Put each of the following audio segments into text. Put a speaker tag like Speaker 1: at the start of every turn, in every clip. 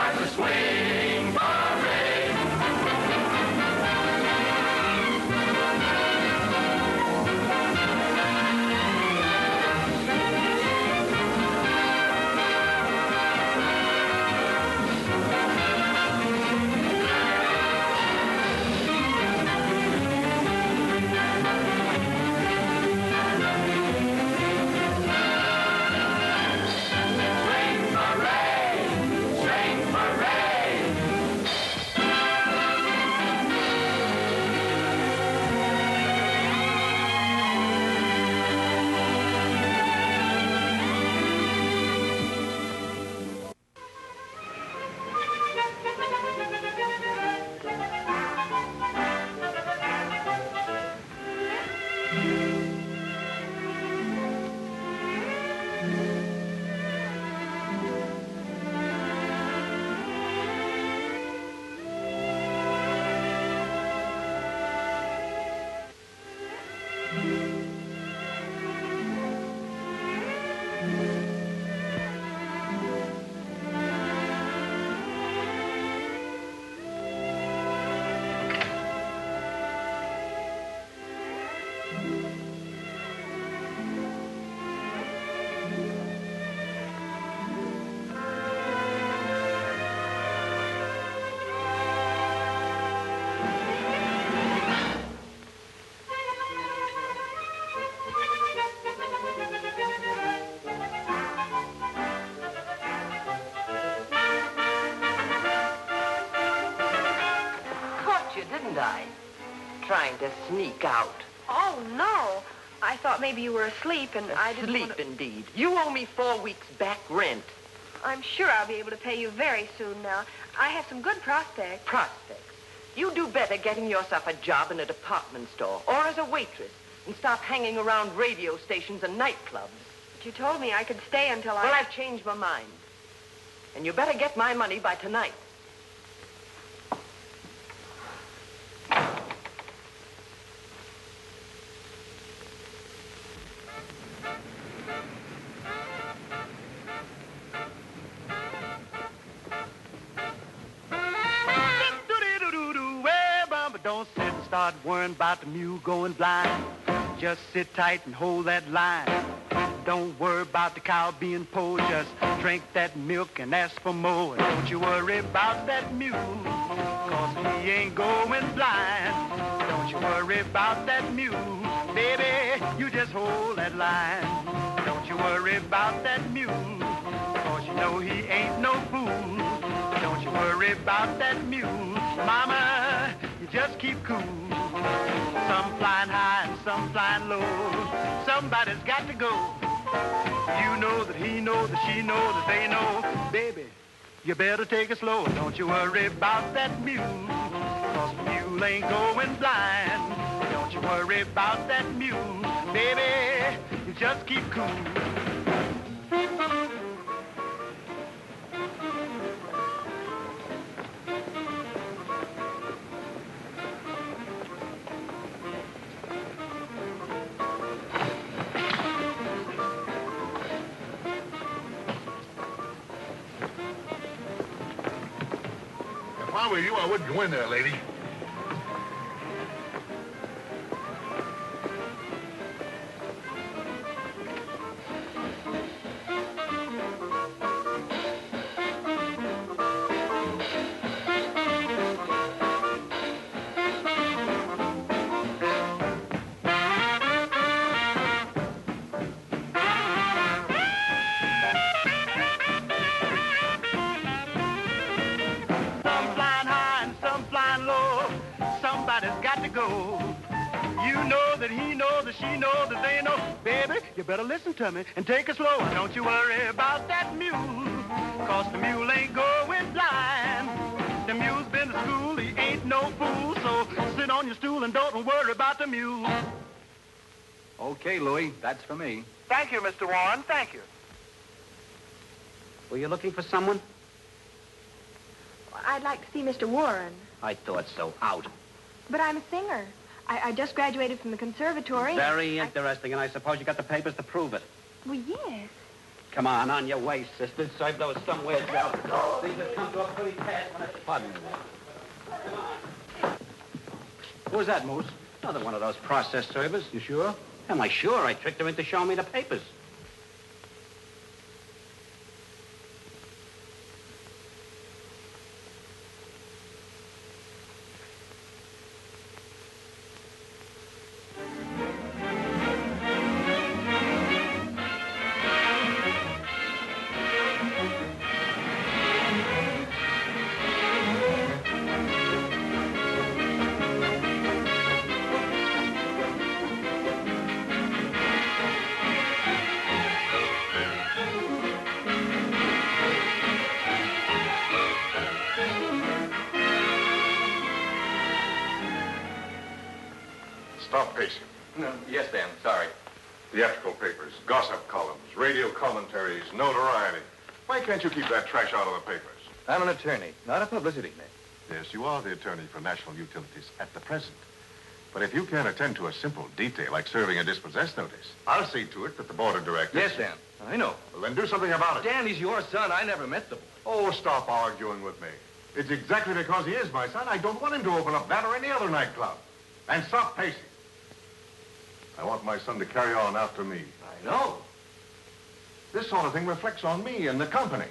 Speaker 1: start the swing parade.
Speaker 2: Didn't I? Trying to sneak out.
Speaker 3: Oh, no. I thought maybe you were asleep and I didn't
Speaker 2: Asleep, indeed. You owe me 4 weeks back rent.
Speaker 3: I'm sure I'll be able to pay you very soon now. I have some good prospects.
Speaker 2: Prospects? You do better getting yourself a job in a department store or as a waitress and stop hanging around radio stations and nightclubs.
Speaker 3: But you told me I could stay until
Speaker 2: Well, I've changed my mind. And you better get my money by tonight.
Speaker 4: Don't sit and start worrying about the mule going blind. Just sit tight and hold that line. Don't worry about the cow being poor. Just drink that milk and ask for more. Don't you worry about that mule, 'cause he ain't going blind. Don't you worry about that mule, baby, you just hold that line. Don't you worry about that mule, 'cause you know he ain't no fool. Don't you worry about that mule, mama, you just keep cool. Some flying high and some flying low. Somebody's got to go. You know that he knows that she knows that they know. Baby, you better take it slow. Don't you worry about that mule, 'cause the mule ain't going blind. Don't you worry about that mule, baby, you just keep cool.
Speaker 5: If I were you, I wouldn't go in there, lady. You better listen to me and take it slow. Don't you worry about that mule, 'cause the mule ain't going blind. The mule's been to school, he ain't no fool, so sit on your stool and don't worry about the mule.
Speaker 6: Okay, Louie, that's for me.
Speaker 4: Thank you, Mr. Warren, thank you.
Speaker 6: Were you looking for someone?
Speaker 3: I'd like to see Mr. Warren.
Speaker 6: I thought so. Out.
Speaker 3: But I'm a singer. I just graduated from the conservatory.
Speaker 6: Very interesting, and I suppose you got the papers to prove it.
Speaker 3: Well, yes.
Speaker 7: Come on your way, sister. Serve those somewhere else. Things have come to a pretty pass when it's... Pardon me. Come on. Who was that, Moose? Another one of those process servers. You sure? Am I sure? I tricked her into showing me the papers.
Speaker 8: Stop pacing.
Speaker 6: No, yes, Dan. Sorry.
Speaker 8: Theatrical papers, gossip columns, radio commentaries, notoriety. Why can't you keep that trash out of the papers?
Speaker 6: I'm an attorney, not a publicity man.
Speaker 8: Yes, you are the attorney for national utilities at the present. But if you can't attend to a simple detail like serving a dispossess notice, I'll see to it that the board of directors...
Speaker 6: Yes, Dan. I know.
Speaker 8: Well, then do something about it.
Speaker 6: Dan, he's your son. I never met the boy.
Speaker 8: Oh, stop arguing with me. It's exactly because he is my son. I don't want him to open up that or any other nightclub. And stop pacing. I want my son to carry on after me.
Speaker 6: I know.
Speaker 8: This sort of thing reflects on me and the company.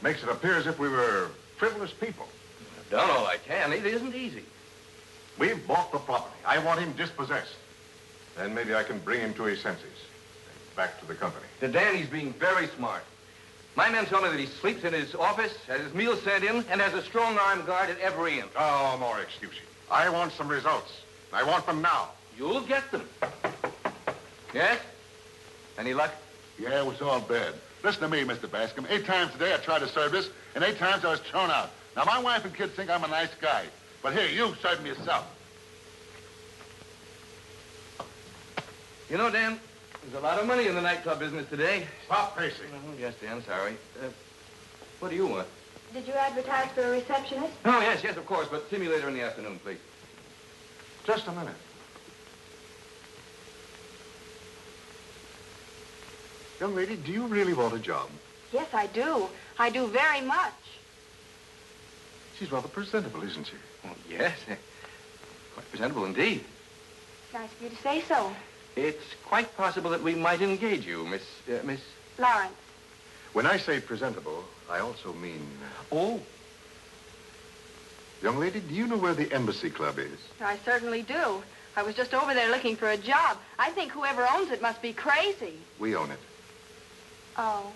Speaker 8: Makes it appear as if we were frivolous people.
Speaker 6: I've done all I can. It isn't easy.
Speaker 8: We've bought the property. I want him dispossessed. Then maybe I can bring him to his senses. And back to the company.
Speaker 6: Dan, he's being very smart. My men tell me that he sleeps in his office, has his meals sent in, and has a strong armed guard at every end.
Speaker 8: Oh, more excuses. I want some results. I want them now.
Speaker 6: You'll get them. Yes? Any luck?
Speaker 9: Yeah, it was all bad. Listen to me, Mr. Bascom. 8 times today I tried to serve this, and 8 times I was thrown out. Now, my wife and kids think I'm a nice guy. But here, you serve me yourself.
Speaker 6: You know, Dan, there's a lot of money in the nightclub business today.
Speaker 8: Stop pacing.
Speaker 6: Yes, Dan, sorry. What do you want?
Speaker 3: Did you advertise for a receptionist?
Speaker 6: Oh, yes, of course, but see me later in the afternoon, please.
Speaker 8: Just a minute. Young lady, do you really want a job?
Speaker 3: Yes, I do. I do very much.
Speaker 8: She's rather presentable, isn't she?
Speaker 6: Oh, yes. Quite presentable indeed.
Speaker 3: Nice of you to say so.
Speaker 6: It's quite possible that we might engage you, Miss...
Speaker 3: Lawrence.
Speaker 8: When I say presentable, I also mean...
Speaker 6: Oh.
Speaker 8: Young lady, do you know where the Embassy Club is?
Speaker 3: I certainly do. I was just over there looking for a job. I think whoever owns it must be crazy.
Speaker 8: We own it.
Speaker 3: Oh.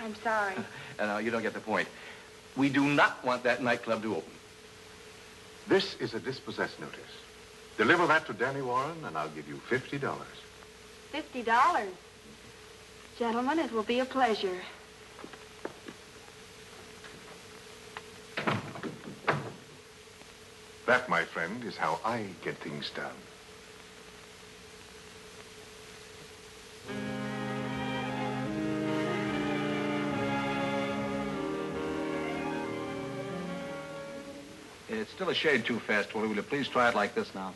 Speaker 3: I'm sorry.
Speaker 6: No, you don't get the point. We do not want that nightclub to open.
Speaker 8: This is a dispossess notice. Deliver that to Danny Warren, and I'll give you $50.
Speaker 3: $50? Gentlemen, it will be a pleasure.
Speaker 8: That, my friend, is how I get things done.
Speaker 6: It's still a shade too fast, Willie. Will you please try it like this now?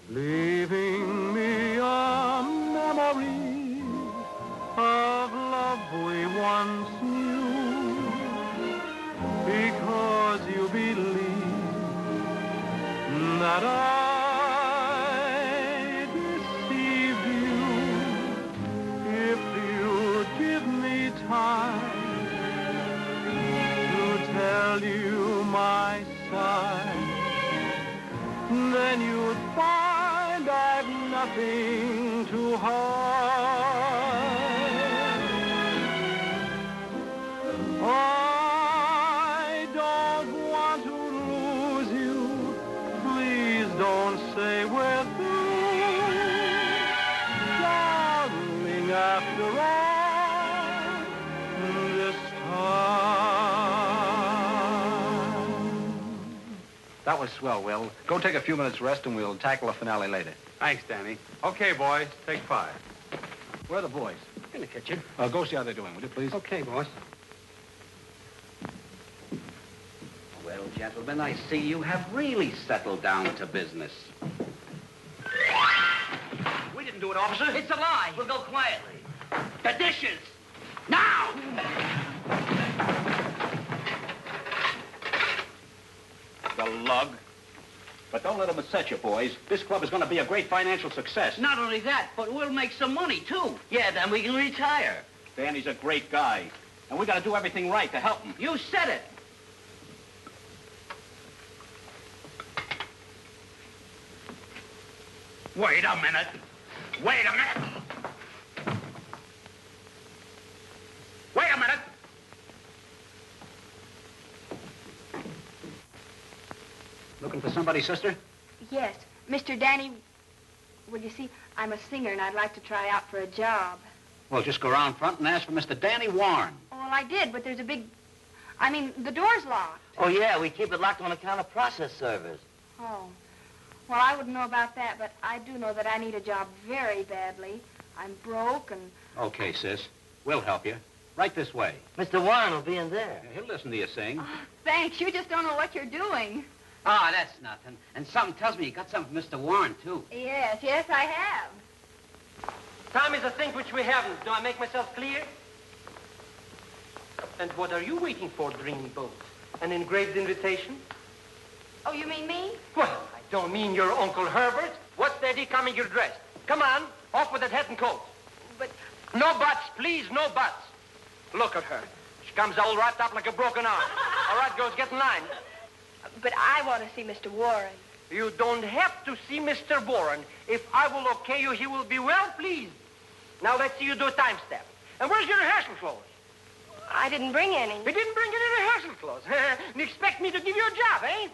Speaker 5: Leaving me a memory of love we once knew, because you believe that I deceived you. If you give me time to tell you my side, then you'd find I've nothing to hide. I don't want to lose you. Please don't say we're through. Darling, after all this time.
Speaker 7: That was swell, Will. Go take a few minutes rest and we'll tackle the finale later.
Speaker 10: Thanks, Danny. Okay, boys, take 5.
Speaker 7: Where are the boys?
Speaker 10: In the kitchen.
Speaker 7: Go see how they're doing, will you, please?
Speaker 10: Okay, boss.
Speaker 11: Well, gentlemen, I see you have really settled down to business.
Speaker 7: We didn't do it, officer.
Speaker 11: It's a lie. We'll go quietly. The dishes! Now!
Speaker 7: The lug. But don't let them upset you, boys. This club is going to be a great financial success.
Speaker 11: Not only that, but we'll make some money, too. Yeah, then we can retire.
Speaker 7: Danny's a great guy. And we got to do everything right to help him.
Speaker 11: You said it.
Speaker 7: Wait a minute. Wait a minute. Wait a minute. Looking for somebody, sister?
Speaker 3: Yes, Mr. Danny. Well, you see, I'm a singer and I'd like to try out for a job.
Speaker 7: Well, just go around front and ask for Mr. Danny Warren.
Speaker 3: Well, I did, but there's a big... I mean, the door's locked.
Speaker 11: Oh, yeah, we keep it locked on account of process servers.
Speaker 3: Oh. Well, I wouldn't know about that, but I do know that I need a job very badly. I'm broke and...
Speaker 7: Okay, sis. We'll help you. Right this way.
Speaker 11: Mr. Warren will be in there.
Speaker 7: He'll listen to you sing.
Speaker 3: Oh, thanks. You just don't know what you're doing.
Speaker 11: Oh, that's nothing. And something tells me you got something from Mr. Warren, too.
Speaker 3: Yes, I have.
Speaker 2: Time is a thing which we haven't. Do I make myself clear? And what are you waiting for, dreamboat? An engraved invitation?
Speaker 3: Oh, you mean me?
Speaker 2: Well, I don't mean your Uncle Herbert. What's steady coming you're dressed? Come on, off with that hat and coat.
Speaker 3: But...
Speaker 2: No buts, please, no buts. Look at her. She comes all wrapped up like a broken arm. All right, girls, get in line.
Speaker 3: But I want to see Mr. Warren.
Speaker 2: You don't have to see Mr. Warren. If I will okay you, he will be well pleased. Now let's see you do a time step. And where's your rehearsal clothes?
Speaker 3: I didn't bring any.
Speaker 2: You didn't bring any rehearsal clothes. And expect me to give you a job, eh?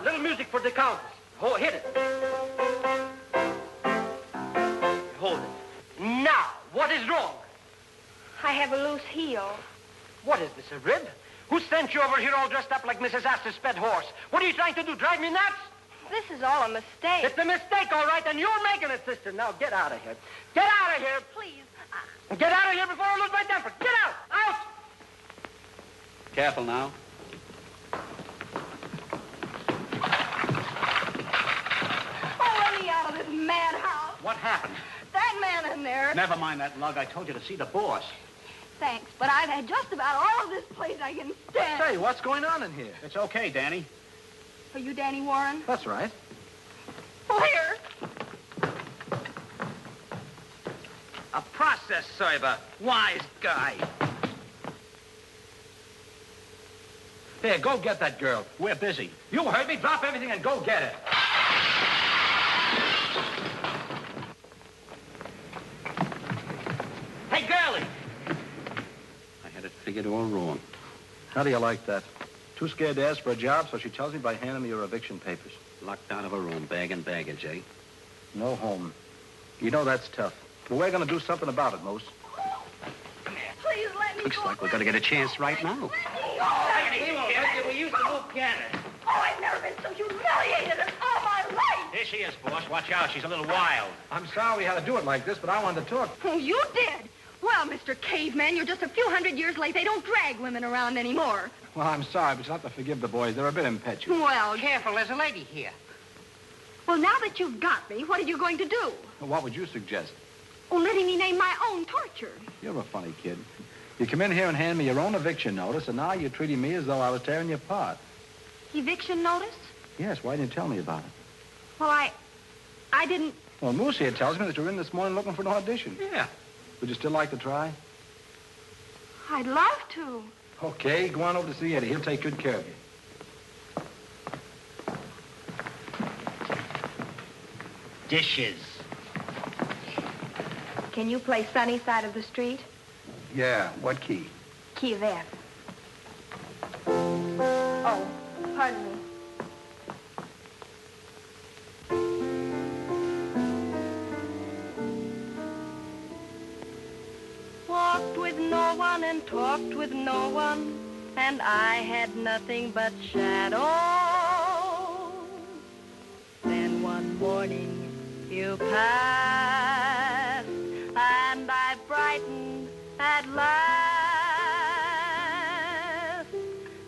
Speaker 2: Little music for the countess. Oh, hit it. Hold it. Now, what is wrong?
Speaker 3: I have a loose heel.
Speaker 2: What is this, a rib? Who sent you over here all dressed up like Mrs. Astor's pet horse? What are you trying to do, drive me nuts?
Speaker 3: This is all a mistake.
Speaker 2: It's a mistake, all right, and you're making it, sister. Now, get out of here. Get out of here.
Speaker 3: Please.
Speaker 2: Get out of here before I lose my temper. Get out! Out!
Speaker 7: Careful now.
Speaker 3: Oh, let me out of this madhouse.
Speaker 7: What happened?
Speaker 3: That man in there.
Speaker 7: Never mind that lug. I told you to see the boss.
Speaker 3: Thanks, but I've had just about all of this place I can stand.
Speaker 5: Say, what's going on in here?
Speaker 7: It's okay, Danny.
Speaker 3: Are you Danny Warren?
Speaker 5: That's right.
Speaker 3: Where?
Speaker 11: A process server. Wise guy.
Speaker 7: Here, go get that girl. We're busy.
Speaker 11: You heard me. Drop everything and go get her. Hey, girlie.
Speaker 7: I had it figured all wrong.
Speaker 5: How do you like that? Too scared to ask for a job, so she tells me by handing me your eviction papers.
Speaker 7: Locked out of her room, bag and baggage, eh?
Speaker 5: No home. You know that's tough. But we're going to do something about it, Moose.
Speaker 3: Please let me
Speaker 7: Looks
Speaker 3: go.
Speaker 7: like we're going to get a chance right now.
Speaker 11: We used to move pianos.
Speaker 3: Oh, I've never been so humiliated in all my life.
Speaker 7: Here she is, boss. Watch out. She's a little wild.
Speaker 5: I'm sorry we had to do it like this, but I wanted to talk.
Speaker 3: Oh, you did? Well, Mr. Caveman, you're just a few hundred years late. They don't drag women around anymore.
Speaker 5: Well, I'm sorry, but you'll have to forgive the boys. They're a bit impetuous.
Speaker 3: Well,
Speaker 11: Careful, there's a lady here.
Speaker 3: well, now that you've got me, what are you going to do?
Speaker 5: What would you suggest?
Speaker 3: Oh, letting me name my own torture.
Speaker 5: You're a funny kid. You come in here and hand me your own eviction notice, and now you're treating me as though I was tearing you apart.
Speaker 3: Eviction notice?
Speaker 5: Yes, why didn't you tell me about it?
Speaker 3: Well, I didn't...
Speaker 5: Well, Moose here tells me that you're in this morning looking for an audition.
Speaker 7: Yeah.
Speaker 5: Would you still like to try?
Speaker 3: I'd love to.
Speaker 5: Okay, go on over to see Eddie. He'll take good care of you.
Speaker 11: Dishes.
Speaker 3: Can you play Sunny Side of the Street?
Speaker 5: Yeah, what key?
Speaker 3: Key of F. Oh, pardon me. Walked with no one and talked with no one, and I had nothing but shadows.
Speaker 12: you passed, and I brightened at last.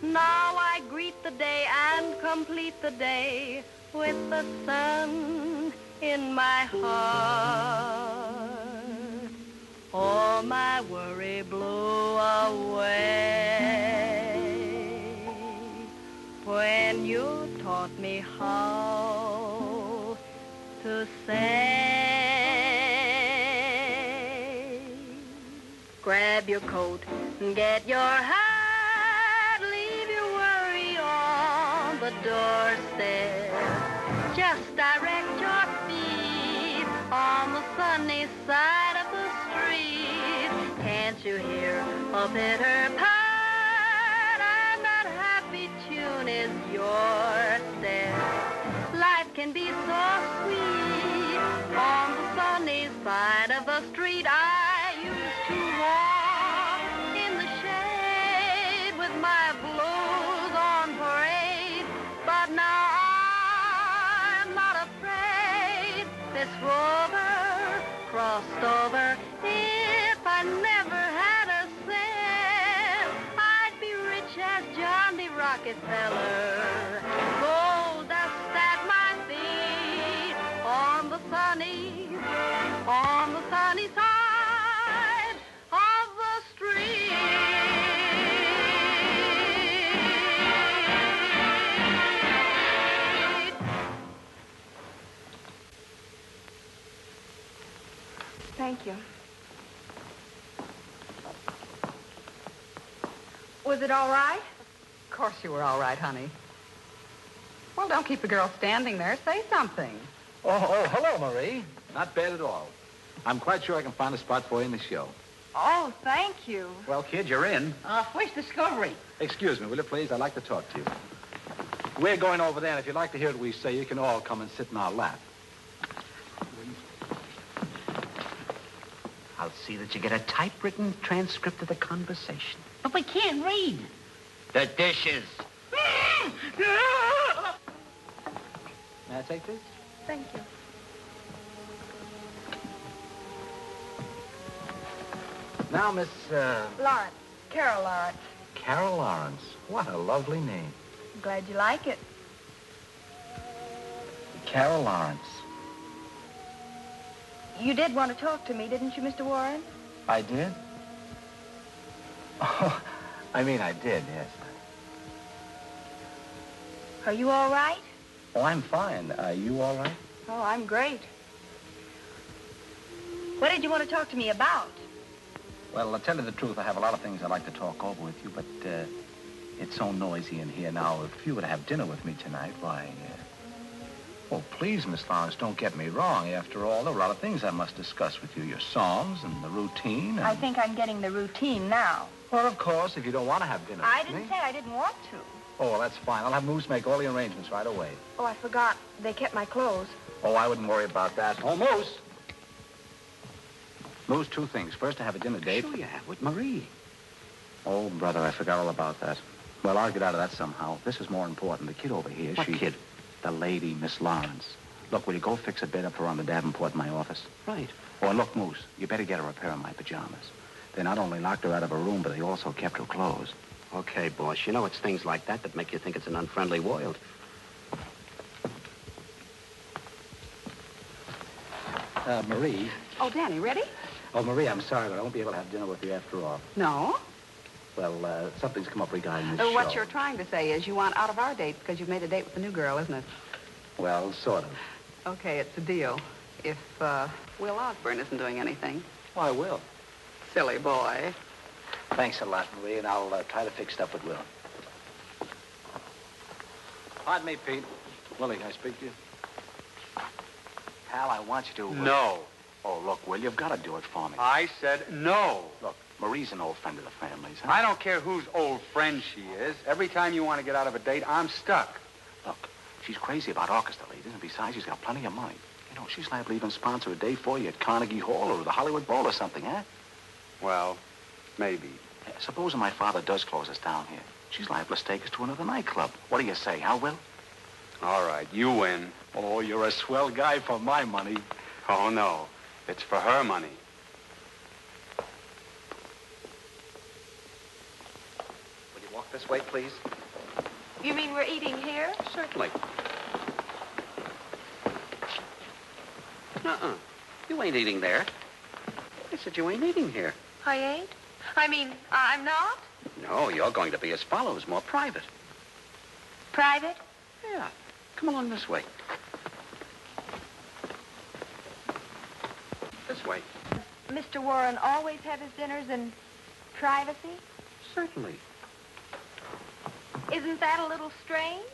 Speaker 12: Now I greet the day and complete the day with the sun in my heart. All my worry blew away when you taught me how to say. Grab your coat and get your hat, leave your worry on the doorstep. Just direct your feet on the sunny side of the street. Can't you hear a pitter-pat, and that happy tune is your step? Life can be so sweet on the sunny side of the street. I used to walk in the shade with my blues on parade, but now I'm not afraid. This rover crossed over. If I never had a cent, I'd be rich as John D. Rockefeller. Gold dust at my feet on the sunny side of the street.
Speaker 3: Thank you. Was it all right?
Speaker 13: Of course you were all right, honey. Well, don't keep the girl standing there. Say something.
Speaker 7: Oh, hello, Marie. Not bad at all. I'm quite sure I can find a spot for you in the show.
Speaker 3: Oh, thank you.
Speaker 7: Well, kid, you're in.
Speaker 2: First discovery.
Speaker 7: Excuse me, will you please? I'd like to talk to you. We're going over there, and if you'd like to hear what we say, you can all come and sit in our lap.
Speaker 11: I'll see that you get a typewritten transcript of the conversation.
Speaker 2: But we can't read.
Speaker 11: The dishes.
Speaker 7: May I take this?
Speaker 3: Thank you.
Speaker 7: Now, Miss,
Speaker 3: Lawrence. Carol Lawrence.
Speaker 7: Carol Lawrence. What a lovely name.
Speaker 3: I'm glad you like it.
Speaker 7: Carol Lawrence.
Speaker 3: You did want to talk to me, didn't you, Mr. Warren?
Speaker 7: I did? Oh, I mean, I did, yes.
Speaker 3: Are you all right?
Speaker 7: Oh, I'm fine. Are you all right?
Speaker 3: Oh, I'm great. What did you want to talk to me about?
Speaker 7: Well, to tell you the truth, I have a lot of things I'd like to talk over with you, but it's so noisy in here now. If you were to have dinner with me tonight, why... Oh, please, Miss Lawrence, don't get me wrong. After all, there are a lot of things I must discuss with you. Your songs and the routine and...
Speaker 3: I think I'm getting the routine now.
Speaker 7: Well, of course, if you don't want to have dinner
Speaker 3: I
Speaker 7: with me...
Speaker 3: didn't say I didn't want to.
Speaker 7: Oh, well, that's fine. I'll have Moose make all the arrangements right away.
Speaker 3: Oh, I forgot. They kept my clothes.
Speaker 7: Oh, I wouldn't worry about that. Oh, Moose! Moose, two things. First, to have a dinner date.
Speaker 11: Sure you have, with Marie.
Speaker 7: Oh, brother, I forgot all about that. Well, I'll get out of that somehow. This is more important. The kid over here,
Speaker 11: What kid?
Speaker 7: The lady, Miss Lawrence. Look, will you go fix a bed up for her on the Davenport in my office?
Speaker 11: Right.
Speaker 7: Oh, and look, Moose, you better get her a pair of my pajamas. They not only locked her out of her room, but they also kept her clothes.
Speaker 11: Okay, boss. You know it's things like that that make you think it's an unfriendly world.
Speaker 7: Marie.
Speaker 13: Oh, Danny, ready?
Speaker 7: Oh, Marie, I'm sorry, but I won't be able to have dinner with you after all.
Speaker 13: No.
Speaker 7: Well, something's come up regarding this show.
Speaker 13: What you're trying to say is you want out of our date because you've made a date with the new girl, isn't it?
Speaker 7: Well, sort of.
Speaker 13: Okay, it's a deal. If Will Osborne isn't doing anything.
Speaker 7: Oh, I will.
Speaker 13: Silly boy.
Speaker 7: Thanks a lot, Marie, and I'll try to fix stuff with Will. Pardon me, Pete. Willie, can I speak to you? Pal, I want you to...
Speaker 10: No.
Speaker 7: Oh, look, Will, you've got to do it for me.
Speaker 10: I said no.
Speaker 7: Look, Marie's an old friend of the family's, huh?
Speaker 10: I don't care whose old friend she is. Every time you want to get out of a date, I'm stuck.
Speaker 7: Look, she's crazy about orchestra leaders, and besides, she's got plenty of money. You know, she's liable to even sponsor a day for you at Carnegie Hall or the Hollywood Bowl or something, huh?
Speaker 10: Well, maybe.
Speaker 7: Supposing my father does close us down here, she's liable to stake us to another nightclub. What do you say, huh, Will?
Speaker 10: All right, you win.
Speaker 7: Oh, you're a swell guy for my money.
Speaker 10: Oh, no. It's for her money.
Speaker 11: Will you walk this way, please?
Speaker 3: You mean we're eating here?
Speaker 11: Certainly. Uh-uh. You ain't eating there. I said you ain't eating here.
Speaker 3: I ain't? I mean, I'm not?
Speaker 11: No, you're going to be as follows, more private.
Speaker 3: Private?
Speaker 11: Yeah. Come along this way. This way.
Speaker 3: Mr. Warren always have his dinners in privacy?
Speaker 11: Certainly.
Speaker 3: Isn't that a little strange?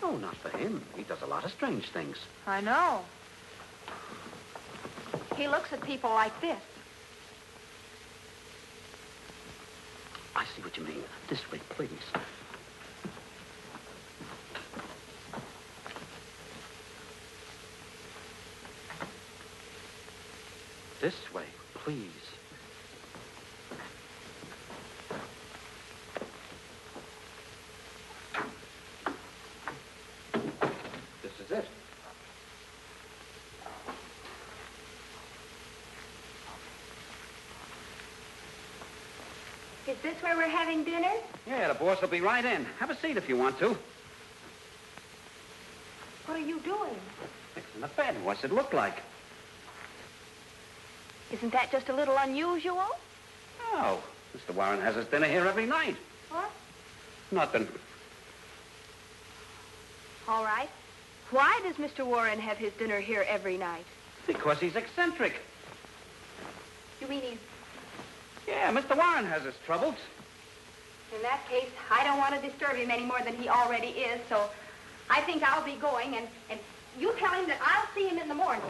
Speaker 11: No, not for him. He does a lot of strange things.
Speaker 3: I know. He looks at people like this.
Speaker 11: I see what you mean. This way, please. This way, please. This is it.
Speaker 3: Is this where we're having dinner?
Speaker 11: Yeah, the boss will be right in. Have a seat if you want to.
Speaker 3: What are you doing?
Speaker 11: Fixing the bed. What's it look like?
Speaker 3: Isn't that just a little unusual?
Speaker 11: Oh, Mr. Warren has his dinner here every night.
Speaker 3: What?
Speaker 11: Nothing.
Speaker 3: All right. Why does Mr. Warren have his dinner here every night?
Speaker 11: Because he's eccentric.
Speaker 3: You mean he's...
Speaker 11: Yeah, Mr. Warren has his troubles.
Speaker 3: In that case, I don't want to disturb him any more than he already is, so I think I'll be going, and you tell him that I'll see him in the morning.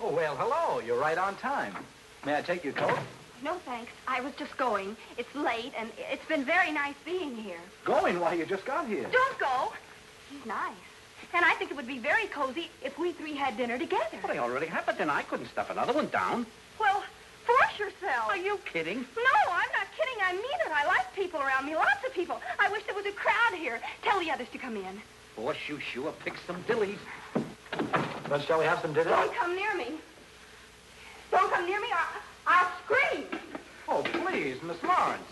Speaker 7: Oh, well, hello. You're right on time. May I take your coat?
Speaker 3: No, thanks. I was just going. It's late, and it's been very nice being here.
Speaker 7: Going? Why, you just got here.
Speaker 3: Don't go. He's nice. And I think it would be very cozy if we three had dinner together.
Speaker 11: Well, they already have a dinner. I couldn't stuff another one down.
Speaker 3: Well, force yourself.
Speaker 11: Are you kidding?
Speaker 3: No, I'm not kidding. I mean it. I like people around me, lots of people. I wish there was a crowd here. Tell the others to come in.
Speaker 11: Boss, you sure picked some dillies.
Speaker 7: Well, shall we have some dinner?
Speaker 3: Don't come near me. Don't come near me or I'll scream.
Speaker 7: Oh, please, Miss Lawrence.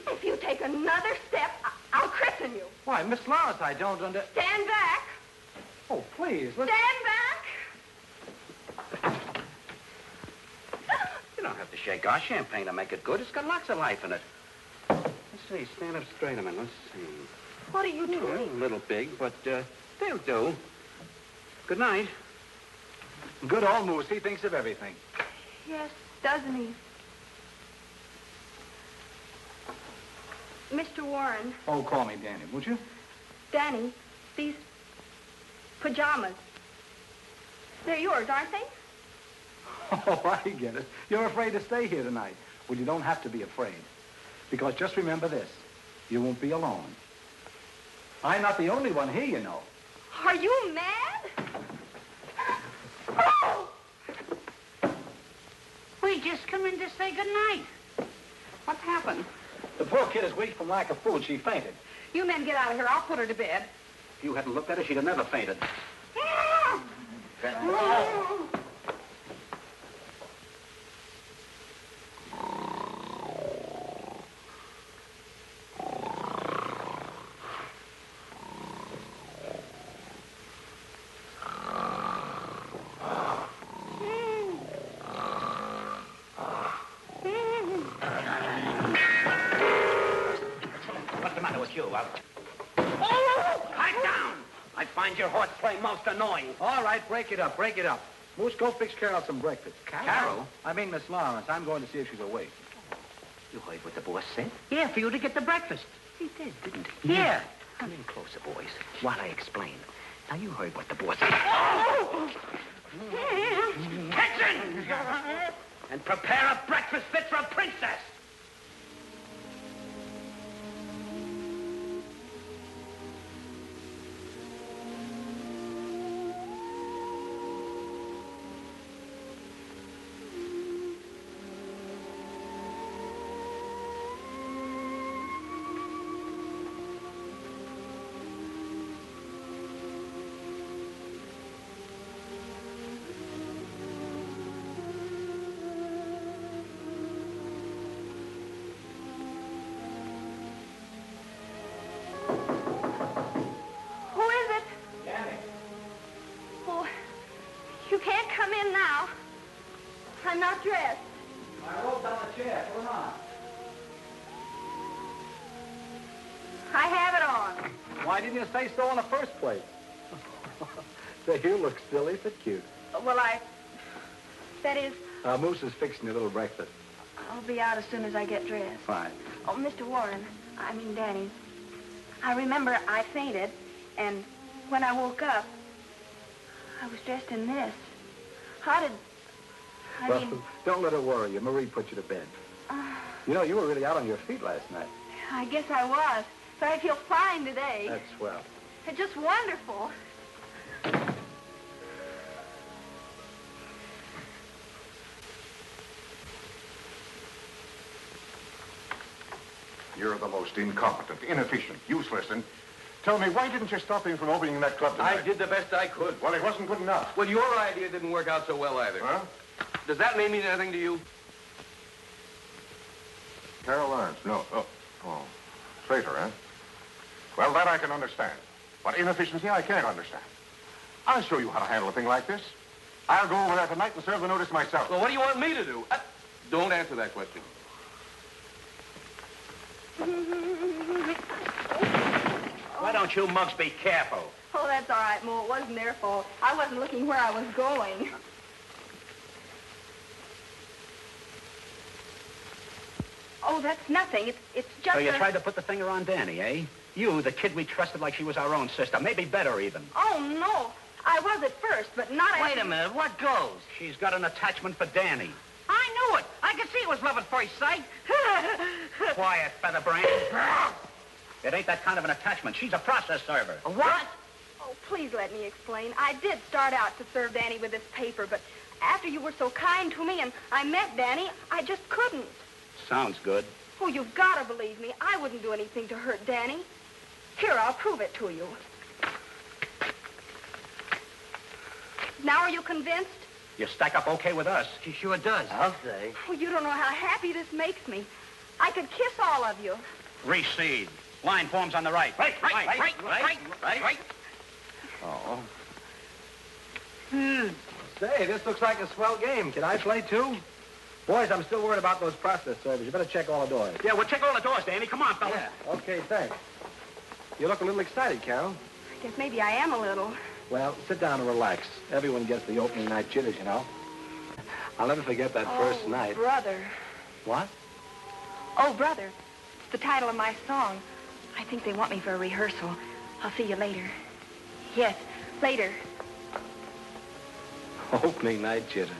Speaker 3: If you take another step, I'll christen you.
Speaker 7: Why, Miss Lawrence, I don't
Speaker 3: Stand back.
Speaker 7: Oh, please, let's...
Speaker 3: Stand back.
Speaker 11: You don't have to shake our champagne to make it good. It's got lots of life in it. Let's see. Stand up straight a minute. Let's see.
Speaker 3: What are you doing?
Speaker 11: Well, a little big, but they'll do. Good night.
Speaker 7: Good old Moose. He thinks of everything.
Speaker 3: Yes, doesn't he? Mr. Warren.
Speaker 7: Oh, call me Danny, would you?
Speaker 3: Danny, these pajamas, they're yours, aren't they?
Speaker 7: Oh, I get it. You're afraid to stay here tonight. Well, you don't have to be afraid. Because just remember this. You won't be alone. I'm not the only one here, you know.
Speaker 3: Are you mad? Oh!
Speaker 14: We just come in to say good night.
Speaker 13: What's happened?
Speaker 7: The poor kid is weak from lack of food. She fainted.
Speaker 13: You men get out of here. I'll put her to bed.
Speaker 11: If you hadn't looked at her, she'd have never fainted. Your horseplay most annoying.
Speaker 7: All right, break it up, break it up. Moose, go fix Carol some breakfast.
Speaker 11: Carol?
Speaker 7: I mean Miss Lawrence. I'm going to see if she's awake.
Speaker 11: You heard what the boss said?
Speaker 14: Yeah, for you to get the breakfast.
Speaker 11: He did, didn't he?
Speaker 14: Yeah.
Speaker 11: Come in closer, boys, while I explain. Now, you heard what the boss said. Attention! And prepare a breakfast fit for a princess.
Speaker 3: in now. I'm not dressed.
Speaker 7: I rolled down the chair. Put it on.
Speaker 3: I have it on.
Speaker 7: Why didn't you say so in the first place? Say, you look silly but cute.
Speaker 3: Well, that is,
Speaker 7: Moose is fixing your little breakfast.
Speaker 3: I'll be out as soon as I get dressed.
Speaker 7: Fine.
Speaker 3: Oh, Mr. Warren, I mean Danny, I remember I fainted, and when I woke up, I was dressed in this. How did...
Speaker 7: Don't let it worry you. Marie put you to bed. You know, you were really out on your feet last night.
Speaker 3: I guess I was, but I feel fine today.
Speaker 7: That's swell.
Speaker 3: It's just wonderful.
Speaker 8: You're the most incompetent, inefficient, useless, and tell me, why didn't you stop him from opening that club tonight?
Speaker 6: I did the best I could.
Speaker 8: Well, it wasn't good enough.
Speaker 6: Well, your idea didn't work out so well either.
Speaker 8: Huh?
Speaker 6: Does that mean anything to you?
Speaker 8: Carol Lawrence, no. Oh, Slater, huh? Well, that I can understand. But inefficiency, I can't understand. I'll show you how to handle a thing like this. I'll go over there tonight and serve the notice myself.
Speaker 6: Well, what do you want me to do? Don't answer that question.
Speaker 7: Why don't you mugs be careful?
Speaker 3: Oh, that's all right, Mo. It wasn't their fault. I wasn't looking where I was going. Oh, that's nothing. It's just
Speaker 7: So you tried to put the finger on Danny, eh? You, the kid we trusted like she was our own sister. Maybe better, even.
Speaker 3: Oh, no. I was at first, but not after...
Speaker 14: Wait a minute, what goes?
Speaker 7: She's got an attachment for Danny.
Speaker 14: I knew it. I could see it was love at first sight.
Speaker 7: Quiet, featherbrain. It ain't that kind of an attachment. She's a process server.
Speaker 14: What?
Speaker 3: Oh, please let me explain. I did start out to serve Danny with this paper, but after you were so kind to me and I met Danny, I just couldn't.
Speaker 7: Sounds good.
Speaker 3: Oh, you've got to believe me. I wouldn't do anything to hurt Danny. Here, I'll prove it to you. Now are you convinced?
Speaker 7: You stack up okay with us.
Speaker 14: She sure does.
Speaker 2: I'll say.
Speaker 3: Oh, you don't know how happy this makes me. I could kiss all of you.
Speaker 7: Recede. Line forms on the right.
Speaker 14: Right.
Speaker 7: Oh.
Speaker 2: Say, this looks like a swell game. Can I play, too? Boys, I'm still worried about those process servers. You better check all the doors.
Speaker 7: Yeah, we'll check all the doors, Danny. Come on, fellas.
Speaker 2: Yeah. Okay, thanks. You look a little excited, Carol.
Speaker 3: I guess maybe I am a little.
Speaker 2: Well, sit down and relax. Everyone gets the opening night jitters, you know. I'll never forget that first night.
Speaker 3: Brother.
Speaker 2: What?
Speaker 3: Oh, Brother. It's the title of my song. I think they want me for a rehearsal. I'll see you later. Yes, later.
Speaker 2: Opening night jitters.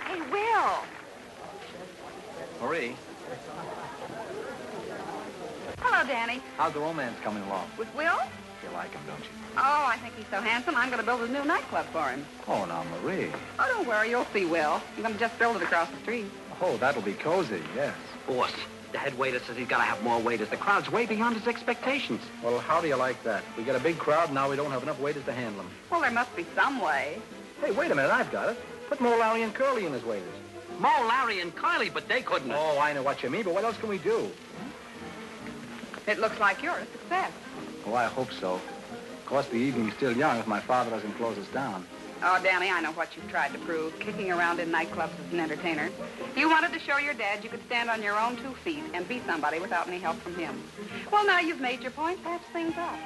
Speaker 3: Hey, Will.
Speaker 2: Marie,
Speaker 13: Hello, Danny.
Speaker 2: how's the romance coming along?
Speaker 13: With Will?
Speaker 2: You like him, don't you?
Speaker 13: Oh, I think he's so handsome, I'm going to build a new nightclub for him.
Speaker 2: Oh, now, Marie.
Speaker 13: Oh, don't worry, you'll see Will. I'm going to just build it across the street.
Speaker 2: Oh, that'll be cozy, yes.
Speaker 14: Boss,
Speaker 11: The head waiter says he's got to have more waiters. The crowd's way beyond his expectations.
Speaker 6: Well, how do you like that? We got a big crowd, now we don't have enough waiters to handle them.
Speaker 13: Well, there must be some way.
Speaker 6: Hey, wait a minute, I've got it. Put Mo, Larry, and Curly in as waiters.
Speaker 11: Mo, Larry, and Kylie, but they couldn't.
Speaker 6: Oh, I know what you mean, but what else can we do?
Speaker 13: It looks like you're a success.
Speaker 6: Oh, I hope so. Of course, the evening's still young if my father doesn't close us down.
Speaker 13: Oh, Danny, I know what you've tried to prove, kicking around in nightclubs as an entertainer. You wanted to show your dad you could stand on your own 2 feet and be somebody without any help from him. Well, now you've made your point. Patch things up.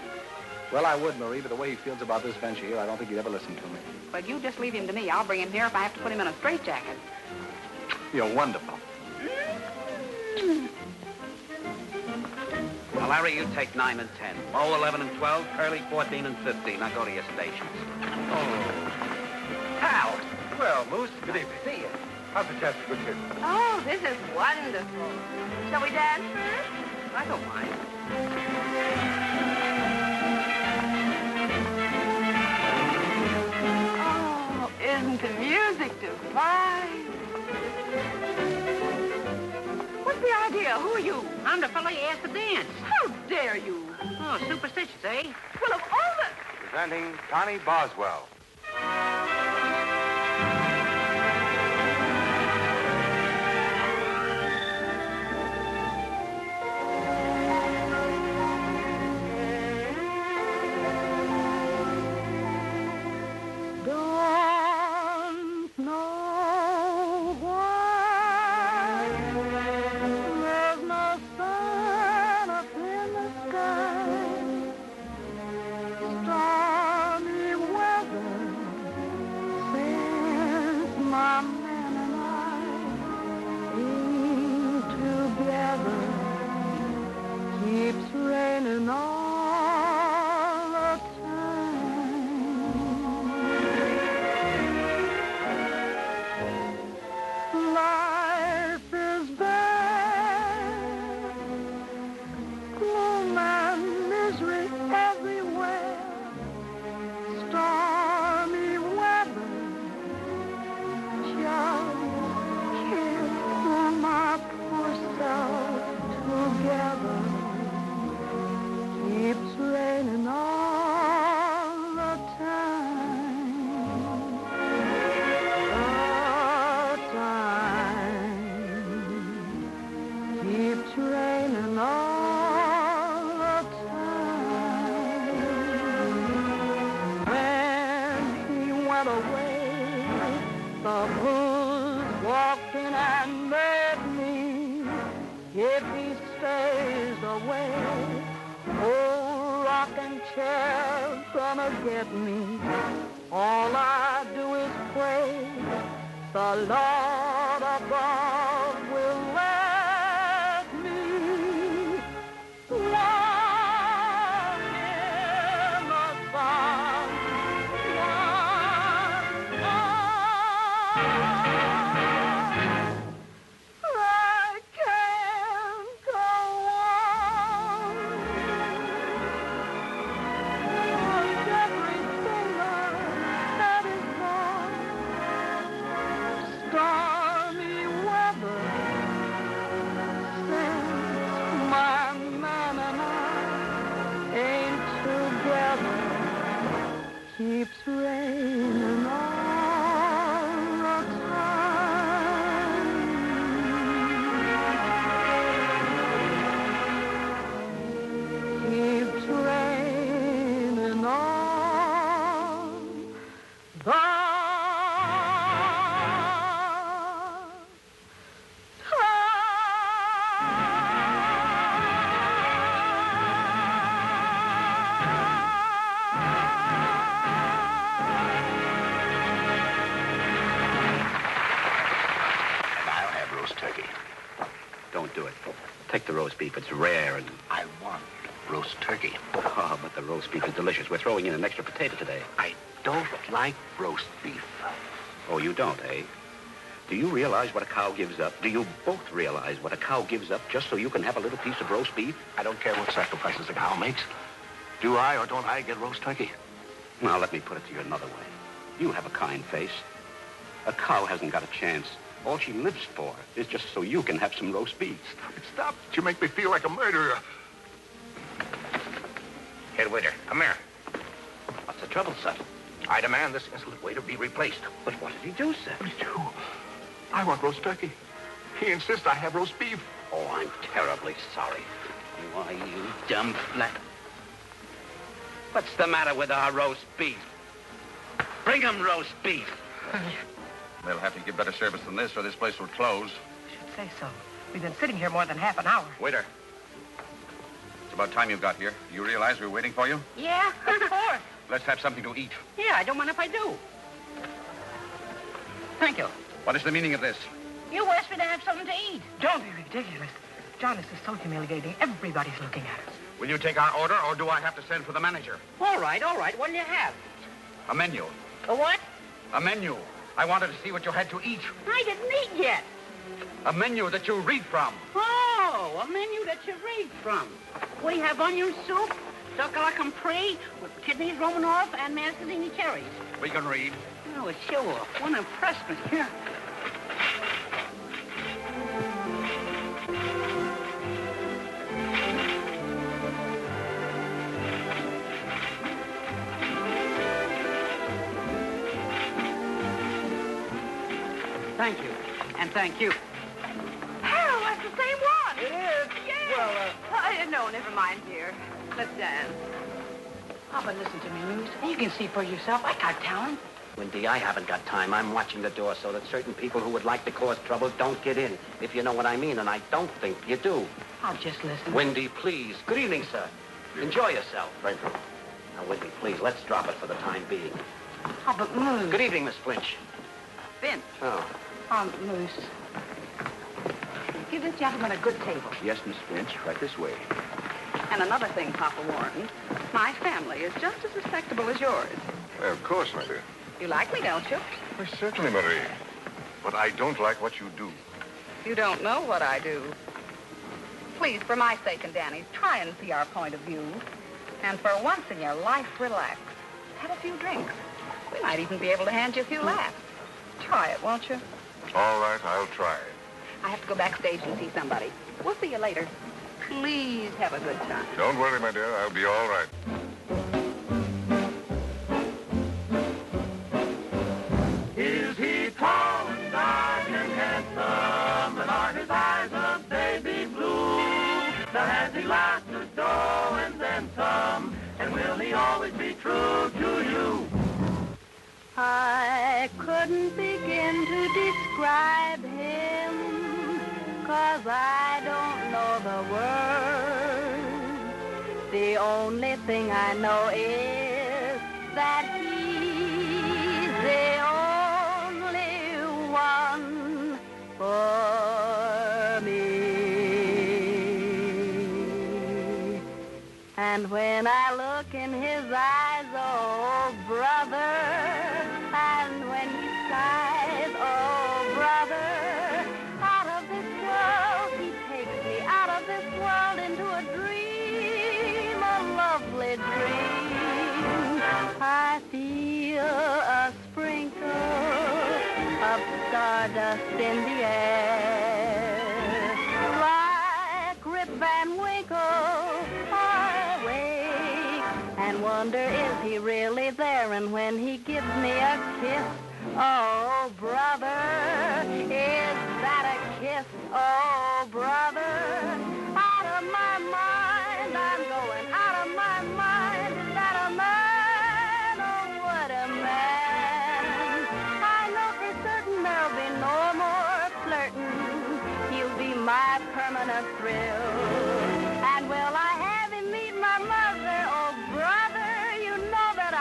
Speaker 6: Well, I would, Marie, but the way he feels about this venture here, I don't think he'd ever listen to me.
Speaker 13: But you just leave him to me. I'll bring him here if I have to put him in a straitjacket.
Speaker 6: You're wonderful.
Speaker 11: Well, Larry, you take 9 and 10. Mo, 11 and 12. Curly, 14 and 15. Now go to your stations.
Speaker 8: Oh.
Speaker 2: Hal.
Speaker 8: Well, Moose, good evening.
Speaker 2: See you.
Speaker 8: How's the chance for good kids?
Speaker 3: Oh, this is wonderful. Shall we dance first?
Speaker 11: I don't mind.
Speaker 3: Oh, isn't the music divine? What's the idea? Who are you?
Speaker 14: I'm the fella you asked to dance.
Speaker 3: How dare you?
Speaker 14: Oh, superstitious, eh?
Speaker 3: Well, of all the...
Speaker 8: Presenting Connie Boswell.
Speaker 5: Don't know why there's no sun up in the sky. Stormy weather since my man and I ain't together. Keeps raining all the time. Life is bad, gloom and misery everywhere. Stormy weather just can't pull my poor self together. Keeps raining all the time. Keeps raining all the time. When he went away, the blues walked in and met me. If he stays away, old rocking chair gonna get me. All I do is pray the Lord above will let me walk in the sun. I can't go on. Everything I had is gone. Stormy weather since my man and I ain't together. Keeps raining all the time. Keeps raining all the
Speaker 8: I'll have roast turkey.
Speaker 11: Don't do it. Take the roast beef. It's rare and...
Speaker 8: I want roast turkey.
Speaker 11: Oh, but the roast beef is delicious. We're throwing in an extra potato today.
Speaker 8: I don't like roast beef.
Speaker 11: Oh, you don't, eh? Do you realize what a cow gives up? Do you both realize what a cow gives up just so you can have a little piece of roast beef?
Speaker 8: I don't care what sacrifices a cow makes. Do I or don't I get roast turkey?
Speaker 11: Now, let me put it to you another way. You have a kind face. A cow hasn't got a chance. All she lives for is just so you can have some roast beef.
Speaker 8: Stop. You make me feel like a murderer.
Speaker 15: Head waiter, come here.
Speaker 11: What's the trouble, sir?
Speaker 15: I demand this insolent waiter be replaced.
Speaker 11: But what did he do, sir?
Speaker 8: What did he do? I want roast turkey. He insists I have roast beef.
Speaker 11: Oh, I'm terribly sorry. Why, you dumb flat. What's the matter with our roast beef? Bring him roast beef.
Speaker 15: They'll have to give better service than this, or this place will close.
Speaker 14: I should say so. We've been sitting here more than half an hour.
Speaker 15: Waiter. It's about time you got here. Do you realize we were waiting for you?
Speaker 14: Yeah, of course.
Speaker 15: Let's have something to eat.
Speaker 14: Yeah, I don't mind if I do. Thank you.
Speaker 15: What is the meaning of this?
Speaker 14: You asked me to have something to eat. Don't be ridiculous. John, this is so humiliating. Everybody's looking at us.
Speaker 15: Will you take our order, or do I have to send for the manager?
Speaker 14: All right, all right. What'll you have?
Speaker 15: A menu.
Speaker 14: A what?
Speaker 15: A menu. I wanted to see what you had to eat.
Speaker 14: I didn't eat yet.
Speaker 15: A menu that you read from.
Speaker 14: Oh, a menu that you read from. We have onion soup, succola compris, with kidneys Romanoff, and Mancini cherries.
Speaker 15: We can read.
Speaker 14: Oh, it's show off. One impressed me. Here. Thank you. And thank you.
Speaker 13: Harold, that's the same one.
Speaker 2: It is.
Speaker 13: Yeah.
Speaker 2: Well,
Speaker 13: No, never mind, dear. Let's dance.
Speaker 14: Oh, but listen to me, Luz. You can see for yourself. I got talent.
Speaker 11: Wendy, I haven't got time. I'm watching the door so that certain people who would like to cause trouble don't get in, if you know what I mean, and I don't think you do.
Speaker 14: I'll just listen.
Speaker 11: Wendy, please. Good evening, sir. Enjoy yourself.
Speaker 8: Thank you.
Speaker 11: Now, Wendy, please, let's drop it for the time being.
Speaker 14: Oh, but Luz.
Speaker 11: Good evening, Miss Flinch.
Speaker 13: Vince,
Speaker 11: Oh.
Speaker 14: Luz.
Speaker 13: give this gentleman a good table.
Speaker 11: Yes, Miss Flinch, right this way.
Speaker 13: And another thing, Papa Warren, my family is just as respectable as yours.
Speaker 8: Of course, my dear.
Speaker 13: You like me, don't you?
Speaker 8: Well, certainly, Marie. But I don't like what you do.
Speaker 13: You don't know what I do. Please, for my sake and Danny's, try and see our point of view. And for once in your life, relax. Have a few drinks. We might even be able to hand you a few laughs. Try it, won't you?
Speaker 8: All right, I'll try.
Speaker 13: I have to go backstage and see somebody. We'll see you later. Please have a good time.
Speaker 8: Don't worry, my dear. I'll be all right.
Speaker 1: Is he tall and dark and handsome, and are his eyes of baby blue? Now has he lots of dough and then some, and will he always be true to you?
Speaker 12: I couldn't begin to describe him, 'cause I don't know the words. The only thing I know is that he's the only one for me. And when I look in his eyes, oh, brother, and when he sighs, oh, brother, out of this world, he takes me out of this world into a dream, a lovely dream. I feel a sprinkle of stardust in the air, like Rip Van Winkle. I wake and wonder, is he really there? And when he gives me a kiss, oh, brother, is that a kiss? Oh, brother, out of my mind, I'm going out of my mind. Is that a man? Oh, what a man. I know for certain there'll be no more flirting. He'll be my permanent thrill. And will I have him meet my mother? Oh, brother, you know that I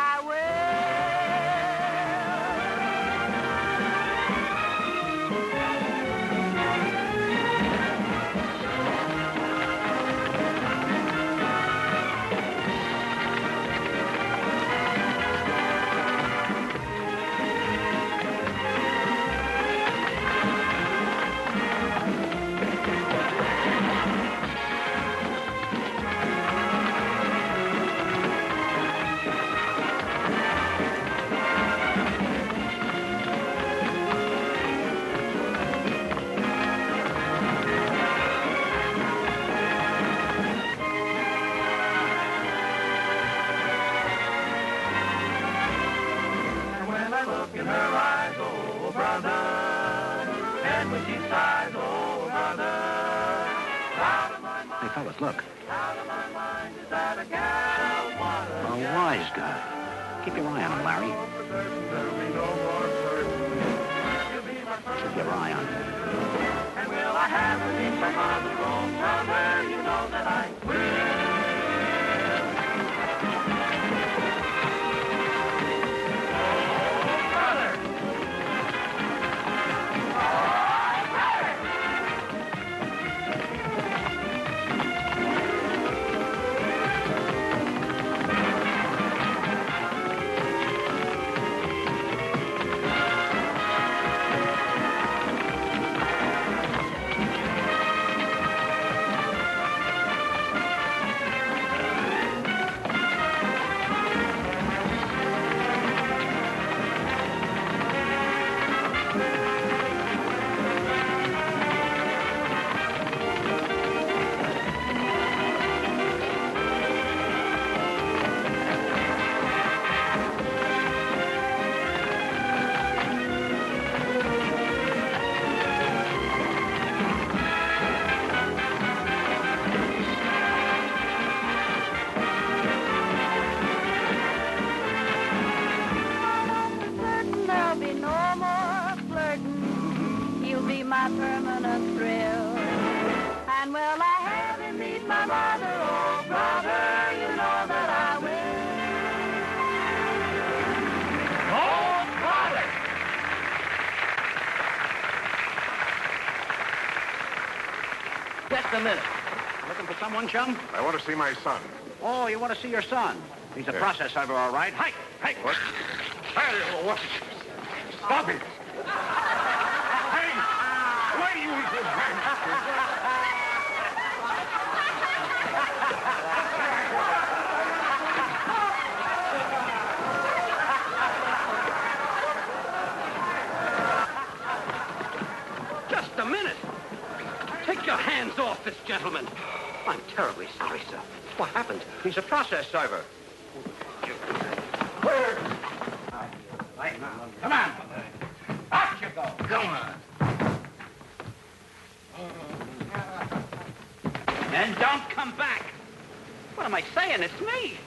Speaker 7: fellas, look.
Speaker 1: Out of my mind is that a gal wanted.
Speaker 7: A wise guy. Keep your eye on him, Larry. Keep your eye on him.
Speaker 1: And will I have to meet my mother, oh brother, you know that I will.
Speaker 12: My permanent thrill. And will I have him meet my mother, oh brother, you know that I will. Oh, brother!
Speaker 7: Just a minute. Looking for someone, chum?
Speaker 8: I want to see my son.
Speaker 7: Oh, you want to see your son? He's a process server, all right. Hike!
Speaker 8: What? Hey, what? Stop it! Why do you eat this
Speaker 7: Just a minute. Take your hands off this gentleman. I'm terribly sorry, sir. What happened? He's a process server. Right now. Come on. Out you go. Come on. And don't come back. What am I saying? It's me.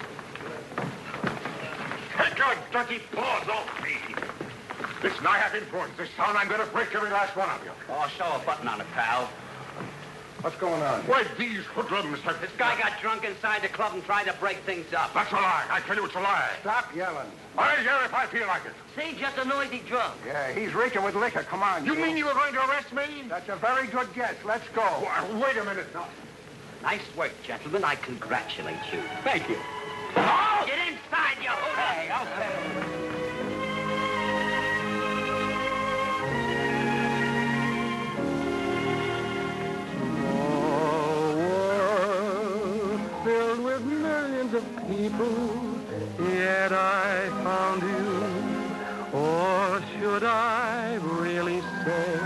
Speaker 8: Take your dirty paws off me. Listen, I have influence. This town, I'm going to break every last one of you.
Speaker 7: Oh, show a button on it, pal.
Speaker 8: What's going on? Why, these hoodlums have...
Speaker 7: This guy got drunk inside the club and tried to break things up.
Speaker 8: That's a lie. I tell you it's a lie.
Speaker 5: Stop yelling.
Speaker 8: I'll yell if I feel like it.
Speaker 2: See, just a noisy drunk.
Speaker 5: Yeah, he's reeking with liquor. Come on.
Speaker 8: You mean you were going to arrest me?
Speaker 5: That's a very good guess. Let's go.
Speaker 8: Wait a minute now.
Speaker 7: Nice work, gentlemen. I congratulate you. Thank you.
Speaker 2: Oh! Get inside, you hoodlum.
Speaker 7: Hey, okay.
Speaker 5: Filled with millions of people, yet I found you. Or should I really say